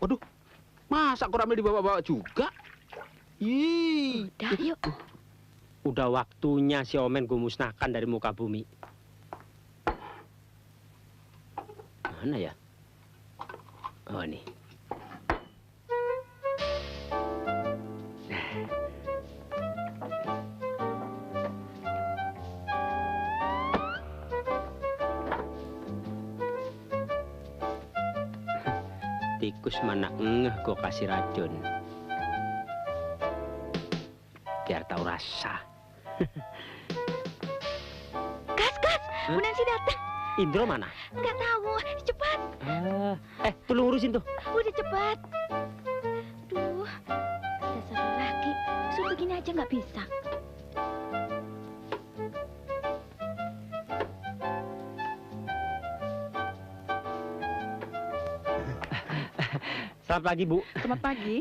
Waduh, masa Koramil dibawa-bawa juga? Ih. Udah, yuk. Udah waktunya si Omen gue musnahkan dari muka bumi. Mana ya? Oh, nih. Tikus mana ngeh gue kasih racun. Biar tahu rasa. Kas, Bu Nancy datang. Indro mana? Nggak tahu, cepat. Tolong urusin tuh. Udah cepat. Duh, dasar laki. Suruh begini aja nggak bisa. Selamat pagi, Bu. Selamat pagi.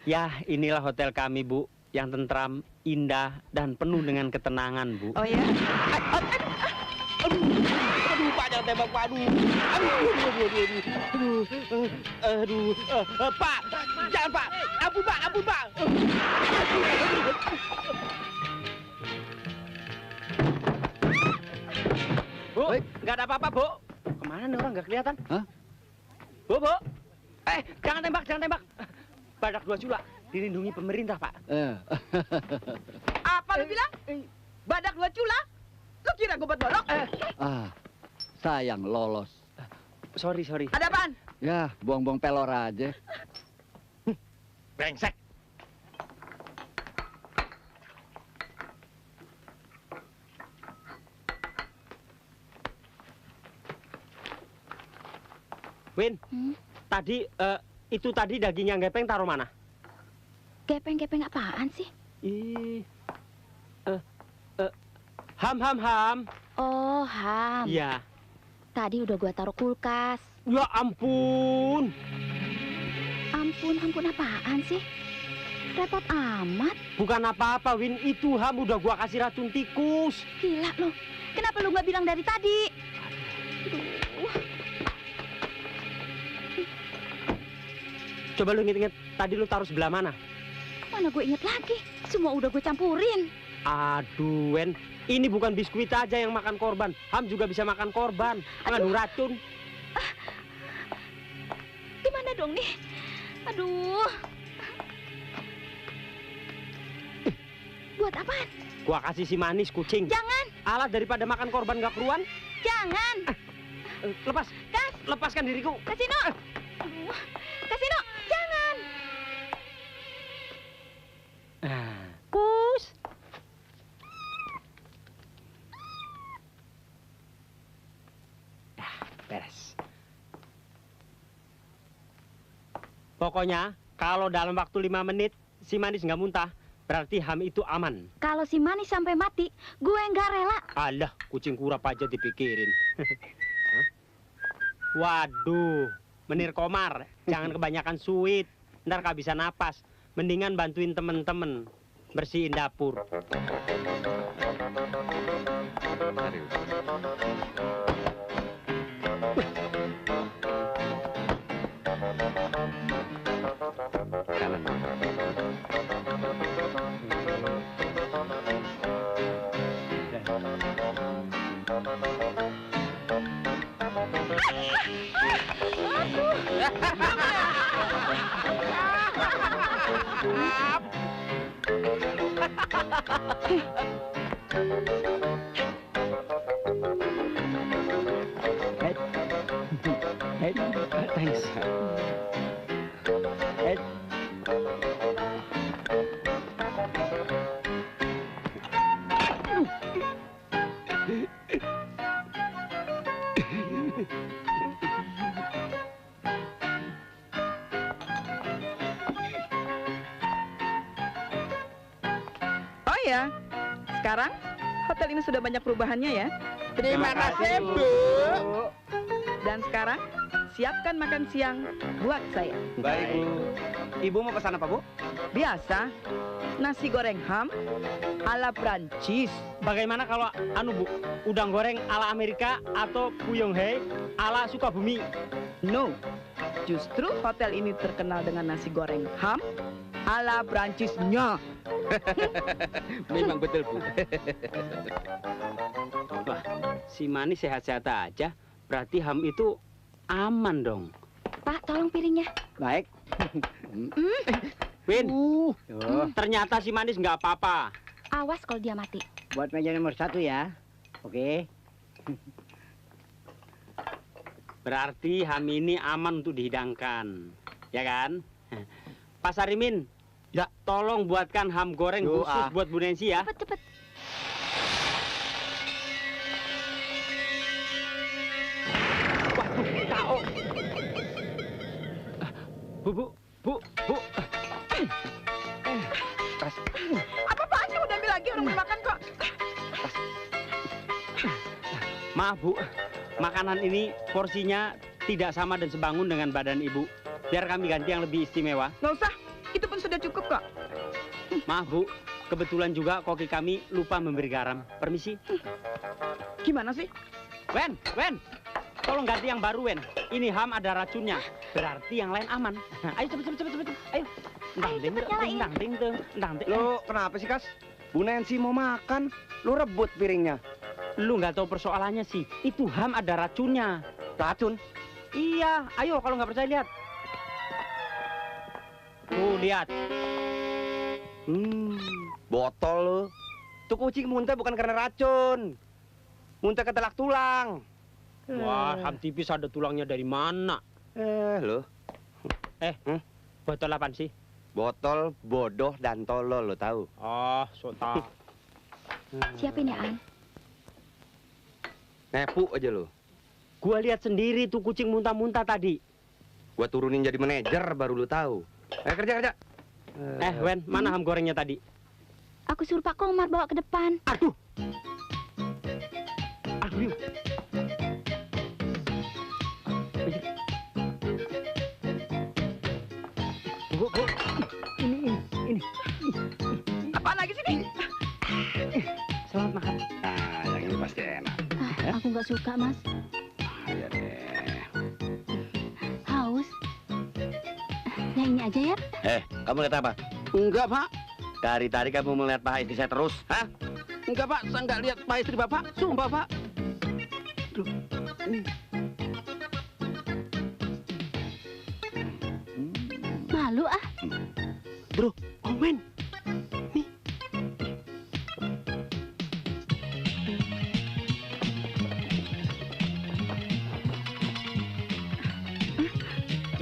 Ya, inilah hotel kami, Bu. Yang tentram, indah, dan penuh dengan ketenangan, Bu. Oh ya? Aduh, Pak jangan tembak, Pak. Aduh. Pak, jangan, Pak. Ampun, Pak. Bu, nggak ada apa-apa, Bu. Kemana nih orang nggak kelihatan? Hah? Bu. Jangan tembak. Badak 2 cula dilindungi pemerintah, Pak. Apa lu bilang? Badak 2 cula? Lu kira gue buat bolok? Sayang lolos. Sorry. Ada apaan? Ya, buang-buang pelor aja. Brengsek. Win, itu tadi daging yang gepeng taruh mana? Gepeng apaan sih? Ham. Oh, ham. Iya. Tadi udah gua taruh kulkas. Ya ampun. Ampun apaan sih? Repot amat. Bukan apa-apa, Win. Itu ham udah gua kasih racun tikus. Gila lo. Kenapa lu nggak bilang dari tadi? Coba lu inget-inget, tadi lu taruh sebelah mana? Mana gue inget lagi. Semua udah gue campurin. Aduh, Wen. Ini bukan biskuit aja yang makan korban. Ham juga bisa makan korban. Mengandung racun. Gimana dong nih? Aduh. Buat apaan? Gua kasih si manis kucing. Jangan. Alat daripada makan korban gak keruan. Jangan. Lepas. Lepaskan diriku. Kasino. Aduh. Kasino, jangan. Kus. Beres. Pokoknya, kalau dalam waktu 5 menit si manis nggak muntah, berarti ham itu aman. Kalau si manis sampai mati, gue nggak rela. Alah, kucing kurap aja dipikirin. Waduh, Menir Komar, jangan kebanyakan sweet. Ntar gak bisa napas. Mendingan bantuin temen-temen bersihin dapur. Thanks. Oh ya, sekarang hotel ini sudah banyak perubahannya ya. Terima kasih, Bu. Dan sekarang siapkan makan siang buat saya. Baik, Bu. Ibu mau pesan apa, Bu? Biasa, nasi goreng ham ala Prancis. Bagaimana kalau Bu, udang goreng ala Amerika atau Puyonghai ala Sukabumi? No, justru hotel ini terkenal dengan nasi goreng ham ala Prancisnya. Memang betul, Bu. Wah, si manis sehat-sehat aja. Berarti ham itu aman dong. Pak, tolong piringnya. Baik. Win, ternyata si manis nggak apa-apa. Awas kalau dia mati. Buat meja nomor 1 ya. Oke. Berarti ham ini aman untuk dihidangkan. Ya kan? Pak Sarimin, ya, tolong buatkan ham goreng khusus buat Bu Nancy ya. Cepet. Waduh, KO. Bu. Apa-apaan sih udah ambil lagi orang mau makan kok. Maaf, Bu. Makanan ini porsinya tidak sama dan sebangun dengan badan Ibu. Biar kami ganti yang lebih istimewa. Nggak usah, itu pun sudah cukup kok. Maaf, Bu. Kebetulan juga koki kami lupa memberi garam. Permisi. Gimana sih? Wen. tolong ganti yang baru, Wen. Ini ham ada racunnya. Berarti yang lain aman. Ayo cepet. Ayo. Ndang. Lo kenapa sih, Kas? Bu Nancy mau makan, lo rebut piringnya. Lu nggak tahu persoalannya sih. Itu ham ada racunnya. Racun? Iya, ayo kalau nggak percaya lihat. Tuh, lihat. Botol lo. Tuh kucing muntah bukan karena racun. Muntah ketelak tulang. Wah, ham tipis ada tulangnya dari mana? Lo. Botol apaan sih? Botol bodoh dan tolol, lo tahu? Oh, sota. Siapin ya, An. Nepu aja lo. Gua lihat sendiri tuh kucing muntah-muntah tadi. Gua turunin jadi manajer baru lo tahu. Kerja. Wen, mana ham gorengnya tadi? Aku suruh Pak Komar bawa ke depan. Aduh, yuk. Bu. Ini. Apaan lagi sih nih? Selamat makan. Nah, yang ini pasti enak. Aku nggak suka, Mas. Iya deh. Haus. Yang ini aja ya. Kamu lihat apa? Enggak, Pak. Dari tadi kamu melihat paha istri saya terus, hah? Enggak, Pak. Saya nggak lihat Pak istri Bapak. Sumpah, Pak. Aduh. Malu ah. Bro, Omen. Nih.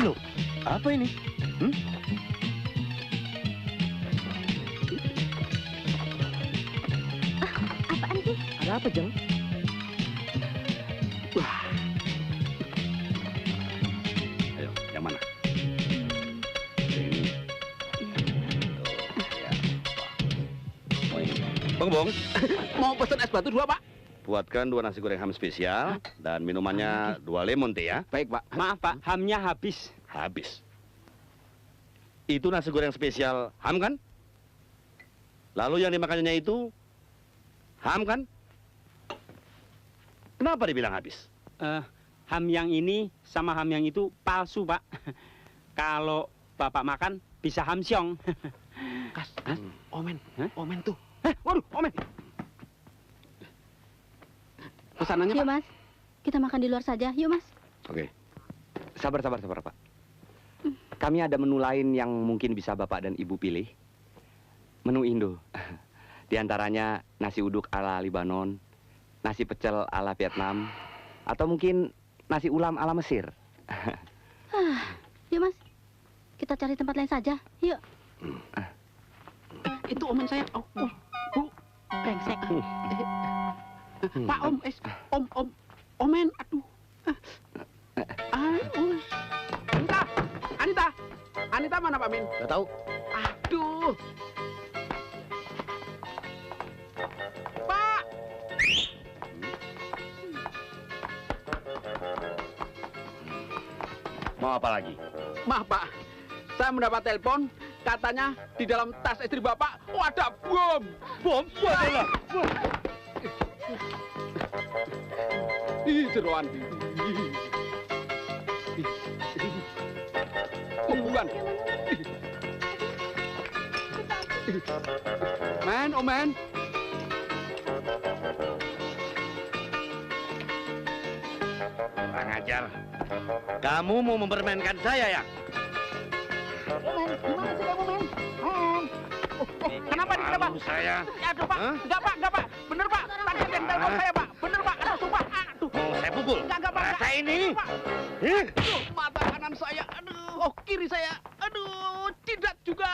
Loh, apa ini? Apaan sih? Ada apa, Jeng? Ayo, yang mana? Bong, Mau pesen es batu 2, Pak. buatkan 2 nasi goreng ham spesial dan minumannya 2 lemon teh ya. Baik, Pak. Maaf, Pak. Hamnya habis. Habis. Itu nasi goreng spesial ham kan? Lalu yang dimakannya itu ham kan? Kenapa dibilang habis? Ham yang ini sama ham yang itu palsu, Pak. Kalau Bapak makan bisa ham siong. Kas, Omen. Omen tuh. Waduh, Omen. Pesanannya, Yuk, Pak. Mas. Kita makan di luar saja. Yuk, Mas. Oke. Sabar, Pak. Kami ada menu lain yang mungkin bisa Bapak dan Ibu pilih. Menu Indo. Di antaranya nasi uduk ala Libanon, nasi pecel ala Vietnam, atau mungkin nasi ulam ala Mesir. Yuk, Mas. Kita cari tempat lain saja. Yuk. Itu Omen saya. Oh, Bu. Brengsek. Pak Omen, aduh. Anita mana Pak Min? Gak tahu. Aduh. Pak. Mau apa lagi? Maaf Pak, saya mendapat telepon. Katanya di dalam tas istri Bapak ada bom. Bom? Waduh. Ih, jeroan. Oh, bukan. Omen. Kurang ajar. Kamu mau mempermainkan saya ya? Men, gimana sih kamu, Men? Kenapa nih, kenapa? Saya. Aduh, Pak. Enggak, Pak. Bener, Pak. Tadi ada yang telepon saya, Pak. Bener, Pak. Aduh, sumpah. Aduh. Mau saya pukul? Enggak, Pak. Rasa ini. Aduh, mata kanan saya. Aduh, kiri saya. Aduh, tidak juga.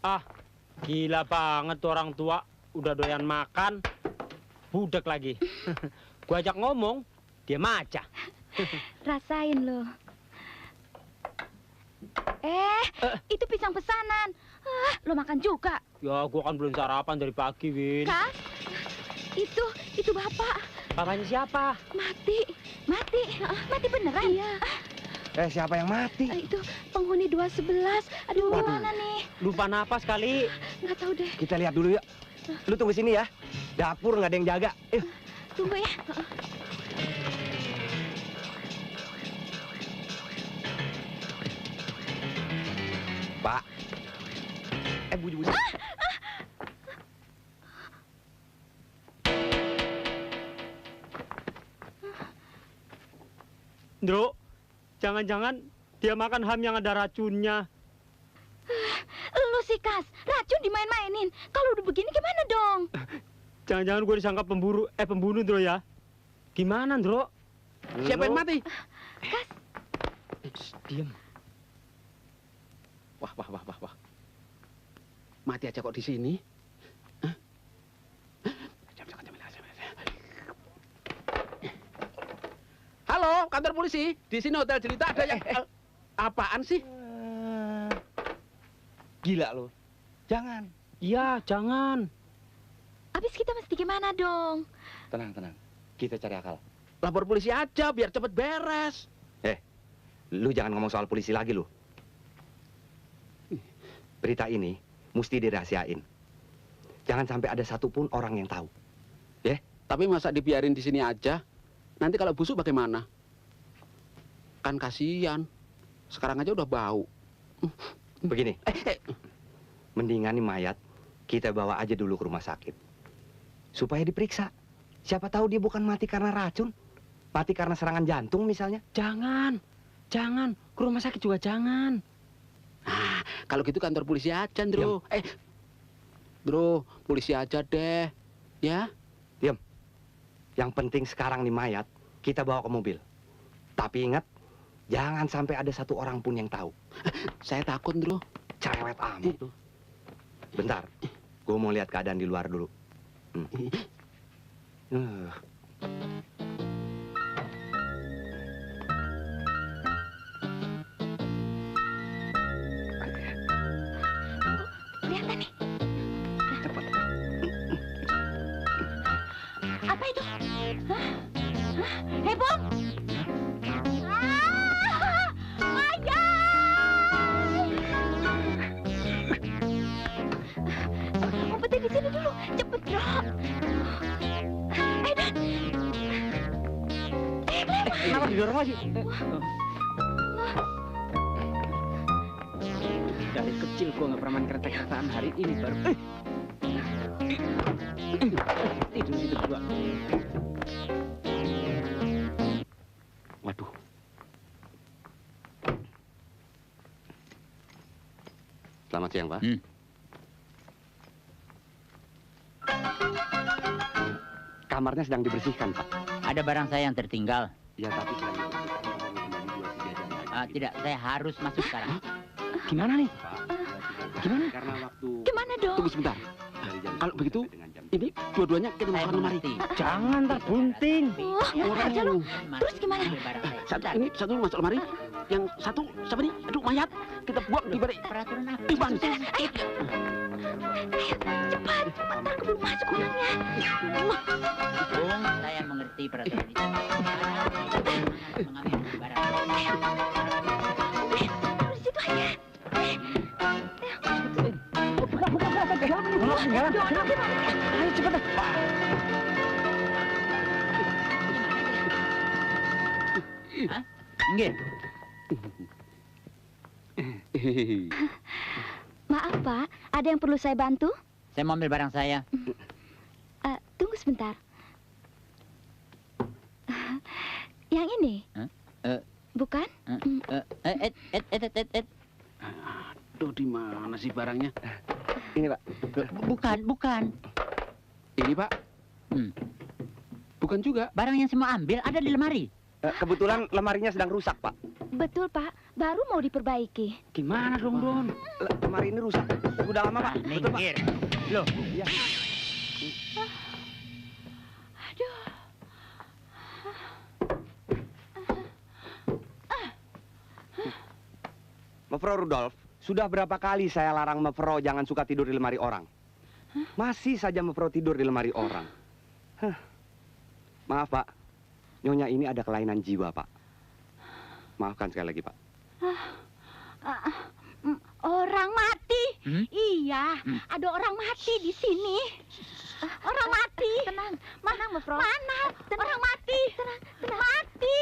Ah, gila banget tuh orang tua. Udah doyan makan, budek lagi. Gua ajak ngomong, dia maca. Rasain loh. Itu pisang pesanan. Lo makan juga. Ya, gua kan belum sarapan dari pagi, Win. Kas, itu bapak. Bapaknya siapa? Mati beneran. Iya. Siapa yang mati? Itu penghuni 211. Aduh, gimana nih? Lupa napas kali. Nggak tahu deh. Kita lihat dulu yuk. Lu tunggu sini ya. Dapur nggak ada yang jaga. Tunggu ya. Pak. Buju-buju. Ndro, jangan-jangan dia makan ham yang ada racunnya. Lu sih, Kas. Racun dimain-mainin. Kalau udah begini gimana dong? Jangan-jangan gue disangka pembunuh, Ndro ya. Gimana, Ndro? Siapa yang mati? Kas. Diam. Wah. Mati aja kok di sini. Halo, kantor polisi. Di sini Hotel Jelita ada yang... Apaan sih? Gila lo. Jangan. Iya, jangan. Habis kita mesti gimana dong? Tenang. Kita cari akal. Lapor polisi aja biar cepet beres. Lu jangan ngomong soal polisi lagi lu. Berita ini mesti dirahasiain. Jangan sampai ada satupun orang yang tahu. Tapi masa dibiarin di sini aja? Nanti kalau busuk bagaimana? Kan kasihan. Sekarang aja udah bau. Begini. Mendingan nih mayat kita bawa aja dulu ke rumah sakit. Supaya diperiksa. Siapa tahu dia bukan mati karena racun. Mati karena serangan jantung misalnya. Jangan. Ke rumah sakit juga jangan. Kalau gitu kantor polisi aja, Ndro. Bro, polisi aja deh. Ya? Diam. Yang penting sekarang nih mayat kita bawa ke mobil. Tapi ingat, jangan sampai ada satu orang pun yang tahu. Saya takut, Ndro. Cerewet amat tuh. Bentar, gue mau lihat keadaan di luar dulu. Lihat nih. Cepat. Apa itu? Bong. Umpetin di sini dulu, cepet Bro. Dan. Kenapa didorong lagi? Dari kecil gua nggak pernah main kereta-keretaan, hari ini baru. Tidur situ berdua. Waduh. Selamat siang, Pak. Kamarnya sedang dibersihkan, Pak. Ada barang saya yang tertinggal. Ya, tapi selain dibersihkan, kembali 2-3 jam lagi. Tidak, saya harus masuk sekarang. Gimana nih? Pak, Gimana? karena waktu... Gimana dong? Tunggu sebentar. Dari jam Kalau begitu, dengan jam ini dua-duanya kita Saya masuk ke lemari. mengerti. Jangan terbunting. Orang aja lu. Terus gimana? Satu masuk lemari. Yang satu siapa nih? Aduh, mayat. Kita buang di balik. Peraturan apa? Di bang. Ayo, cepat. Ntar keburu masuk orangnya. Bung, saya mengerti peraturan itu. Mengambil barang. Udah, di situ aja. Ayo cepet deh. Nggih. Maaf Pak, ada yang perlu saya bantu? Saya mau ambil barang saya. Tunggu sebentar. Yang ini? Bukan? Aduh, di mana sih barangnya? Ini, Pak. Bukan. Ini, Pak. Bukan juga. Barang yang saya mau ambil ada di lemari. Kebetulan lemarinya sedang rusak, Pak. Betul Pak, baru mau diperbaiki. Gimana dong, Don? Lemari ini rusak. Udah lama, Pak. Betul, Pak. Minggir. Loh, Iya. Aduh. Mevro Rudolf, sudah berapa kali saya larang Mevro jangan suka tidur di lemari orang? Masih saja Mevro tidur di lemari orang. Maaf, Pak. Nyonya ini ada kelainan jiwa, Pak. Maafkan sekali lagi, Pak. Orang mati? Iya, ada orang mati di sini. Orang mati. Tenang, tenang, Mevro. Mana? Orang mati. Mati.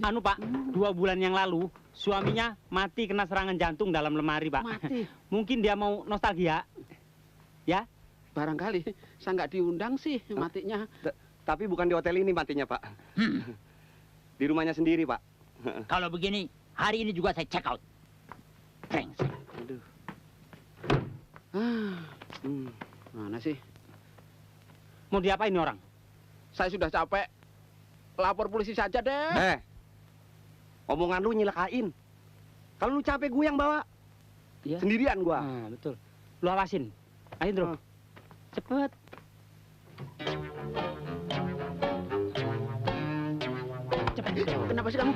Anu Pak, 2 bulan yang lalu suaminya mati kena serangan jantung dalam lemari Pak. Mati. Mungkin dia mau nostalgia. Ya? Barangkali saya nggak diundang sih matinya. Tapi bukan di hotel ini matinya, Pak. Di rumahnya sendiri, Pak. kalau begini, hari ini juga saya check out. Brengsek. Aduh. Mana sih? Mau diapain ini orang? Saya sudah capek. Lapor polisi saja deh. Omongan lu nyelakain. Kalau lu capek gue yang bawa. Iya. Sendirian gua. Nah, betul. Lu awasin. Ayo, Bro. Cepet. Cepet. Kenapa sih kamu?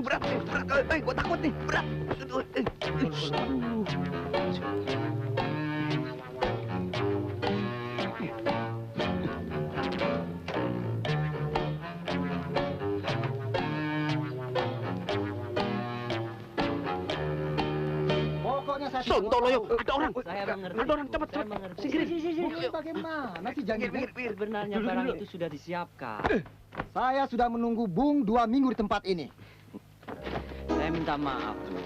Berat nih, berat. Gue takut nih, berat. Pokoknya saya Sontoloyo, ada orang. Saya mengerti. Ada orang, cepet, cepet. Singkirin. Bagaimana sih jangan Sebenarnya barang itu sudah disiapkan. Saya sudah menunggu Bung 2 minggu di tempat ini. Saya minta maaf, Bu.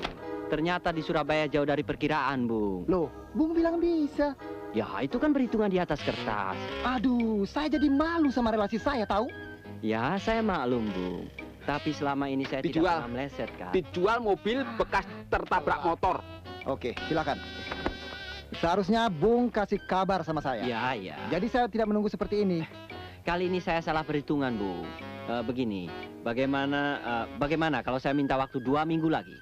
Ternyata di Surabaya jauh dari perkiraan, Bung. Loh, Bung bilang bisa. Ya, itu kan perhitungan di atas kertas. Aduh, saya jadi malu sama relasi saya, tahu? Ya, saya maklum, Bung. Tapi selama ini saya tidak Dijual. pernah meleset, kan? Dijual mobil bekas tertabrak motor. Oke, silakan. Seharusnya Bung kasih kabar sama saya. Ya, ya. Jadi saya tidak menunggu seperti ini. Kali ini saya salah perhitungan, Bung. Begini, bagaimana kalau saya minta waktu 2 minggu lagi?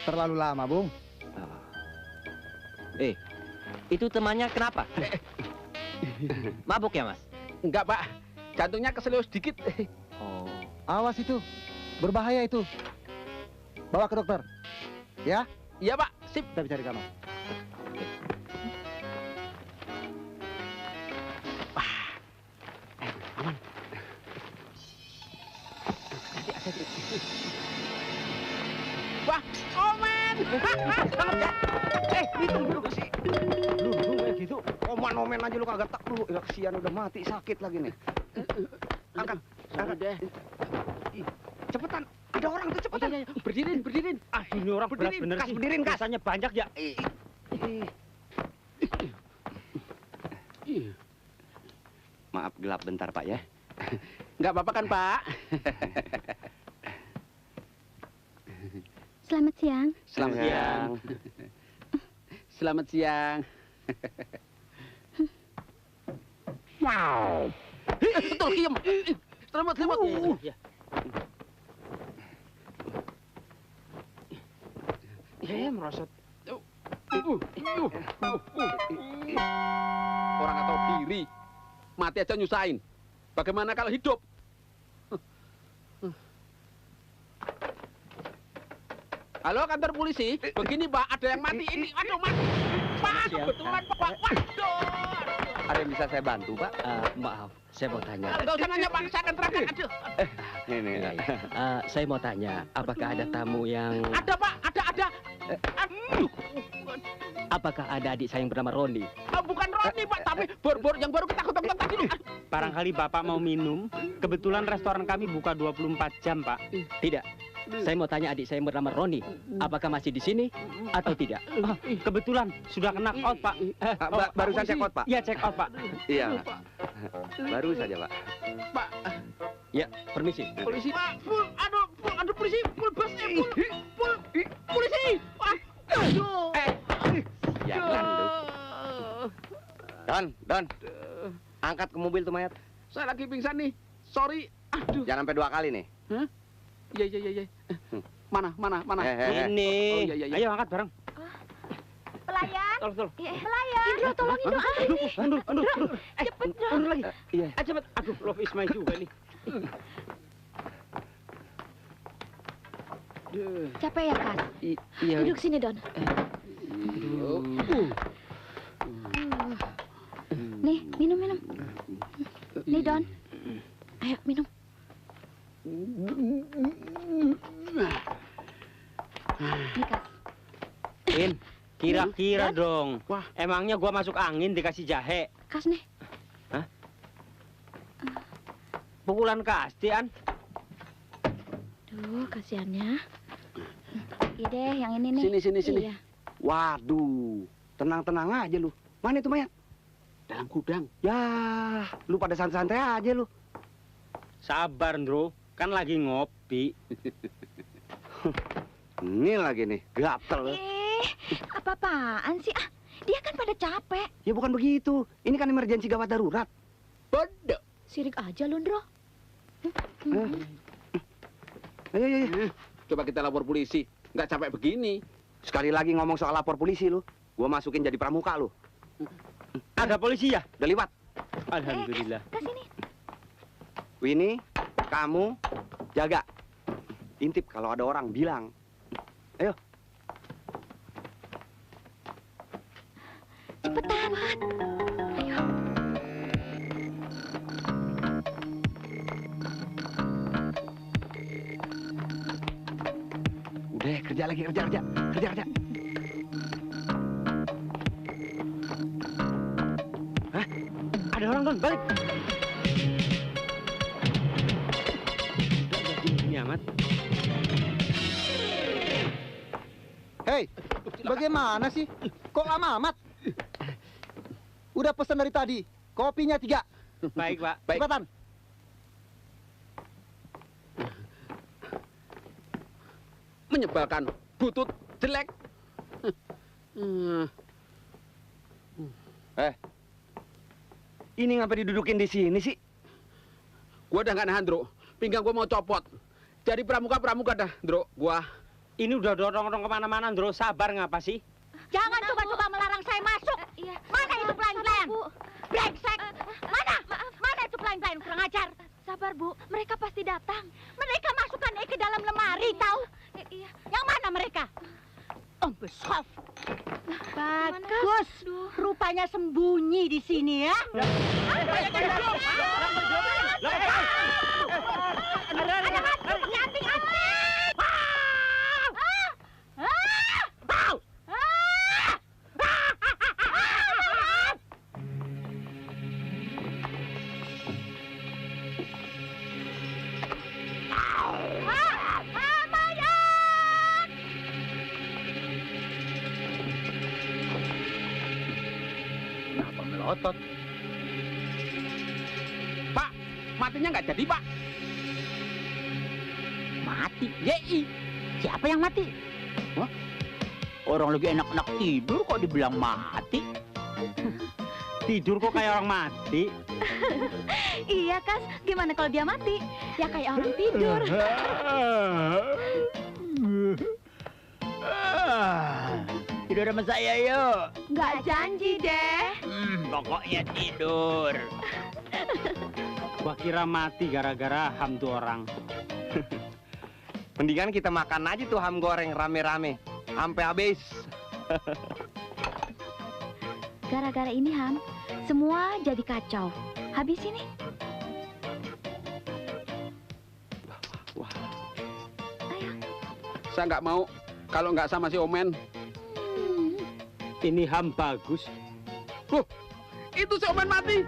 Terlalu lama, Bung. Itu temannya kenapa? Mabuk ya, Mas? Enggak, Pak. Jantungnya keselio sedikit. Oh. Awas itu, berbahaya itu. Bawa ke dokter. Ya? Iya, Pak. Sip. Kita bisa di kamar. Wah, Omen. Itu duduk sih. Lu kayak gitu. Omen aja lu kagak tak lu. Ya kesian udah mati, sakit lagi nih. Angkat. Deh. Cepetan. Ada orang tuh, cepetan. Berdiriin. Ini orang berat bener Kas, sih. berdiriin, Kas. Rasanya banyak ya. Maaf gelap bentar, Pak ya. Enggak apa-apa kan, Pak? Selamat siang. Selamat siang. Selamat siang. Wow. Betul, diam. Selamat. Merosot. Orang atau diri. Mati aja nyusahin. Bagaimana kalau hidup? Halo, kantor polisi. Begini, Pak, ada yang mati ini. Aduh, mati. Pak, kebetulan, Pak. Waduh. Ada yang bisa saya bantu, Pak? Maaf, saya mau tanya. Enggak usah nanya, Pak. Saya akan terangkan. Aduh. Ini. Saya mau tanya, apakah ada tamu yang... Ada, Pak. Ada. Aduh. Apakah ada adik saya yang bernama Roni? Bukan Roni, Pak, tapi bor-bor yang baru kita ketemu tadi. Barangkali Bapak mau minum. Kebetulan restoran kami buka 24 jam, Pak. Tidak. Saya mau tanya adik saya yang bernama Roni. Apakah masih di sini atau tidak? Kebetulan sudah knock out, Pak. Barusan check out, Pak. Iya, check out, Pak. Iya. Baru saja, Pak. Pak. Ya, permisi. Polisi, Pak. Aduh, polisi. Full busnya, full. Polisi. Aduh. Jangan, lu. Don, angkat ke mobil tuh mayat. Saya lagi pingsan nih. Sorry. Aduh. Jangan sampai 2 kali nih. Hah? Iya. Mana? Ini. Oh, iya. Ayo angkat bareng. Pelayan. Tolong. Pelayan. Indro, tolong Indro. Mundur. Cepet, Indro. Mundur lagi. Iya. Cepet. Aduh, love is my juga nih. Capek ya, Kas? Iya. Duduk sini, Don. Nih, minum. Nih, Don. Ayo, minum. Nih, Kas. Win, kira-kira Dan? dong. Wah. Emangnya gua masuk angin dikasih jahe? Kas nih. Pukulan kastian. Duh, kasihannya. Iya deh, yang ini nih. Sini. Iya. Waduh, tenang-tenang aja lu. Mana itu mayat? Dalam gudang. Ya, lu pada santai-santai aja lu. Sabar, Ndro. Kan lagi ngopi. Ini lagi nih, gatel. Apa-apaan sih? Ah, dia kan pada capek. Ya bukan begitu. Ini kan emergensi gawat darurat. Bodoh. Sirik aja lu, Ndro. Ayo. Coba kita lapor polisi. Nggak capek begini. Sekali lagi ngomong soal lapor polisi lu. Gua masukin jadi pramuka lu. Ada polisi ya? Udah liwat. Alhamdulillah. Ke sini. Winnie, kamu jaga. Intip kalau ada orang bilang. Ayo. Cepetan. Ayo. Udah, kerja lagi, kerja. Hah? Ada orang, Don. Balik. Udah gini amat. Hei, bagaimana sih? Kok lama amat? Udah pesan dari tadi. Kopinya 3. Baik, Pak. Cepetan. Menyebalkan. Butut. Jelek. Ini ngapa didudukin di sini sih? Gua udah nggak nahan, Ndro. Pinggang gua mau copot. Jadi pramuka dah, Ndro. Gua. Ini udah dorong-dorong kemana-mana, Ndro. Sabar ngapa sih? Jangan coba-coba melarang saya masuk. Iya. Mana itu pelayan-pelayan? Bu. Brengsek. Mana? Mana itu pelayan-pelayan kurang ajar? Sabar, Bu. Mereka pasti datang. Mereka masukkan ke dalam lemari, tahu? Iya. Yang mana mereka? Om Besof. Bagus. Rupanya sembunyi di sini ya. Kenapa melotot? Pak, matinya nggak jadi, Pak. Mati? Yei. Siapa yang mati? Hah? Orang lagi enak-enak tidur kok dibilang mati? Tidur kok kayak orang mati? Iya, Kas. Gimana kalau dia mati? Ya kayak orang tidur. Tidur sama saya yuk. Nggak janji deh. Pokoknya tidur. Gua kira mati gara-gara ham tuh orang. Mendingan kita makan aja tuh ham goreng rame-rame. Sampai habis. Gara-gara ini, Ham, semua jadi kacau. Habis ini. Saya nggak mau kalau nggak sama si Omen. Ini ham bagus. Loh, itu si Omen mati.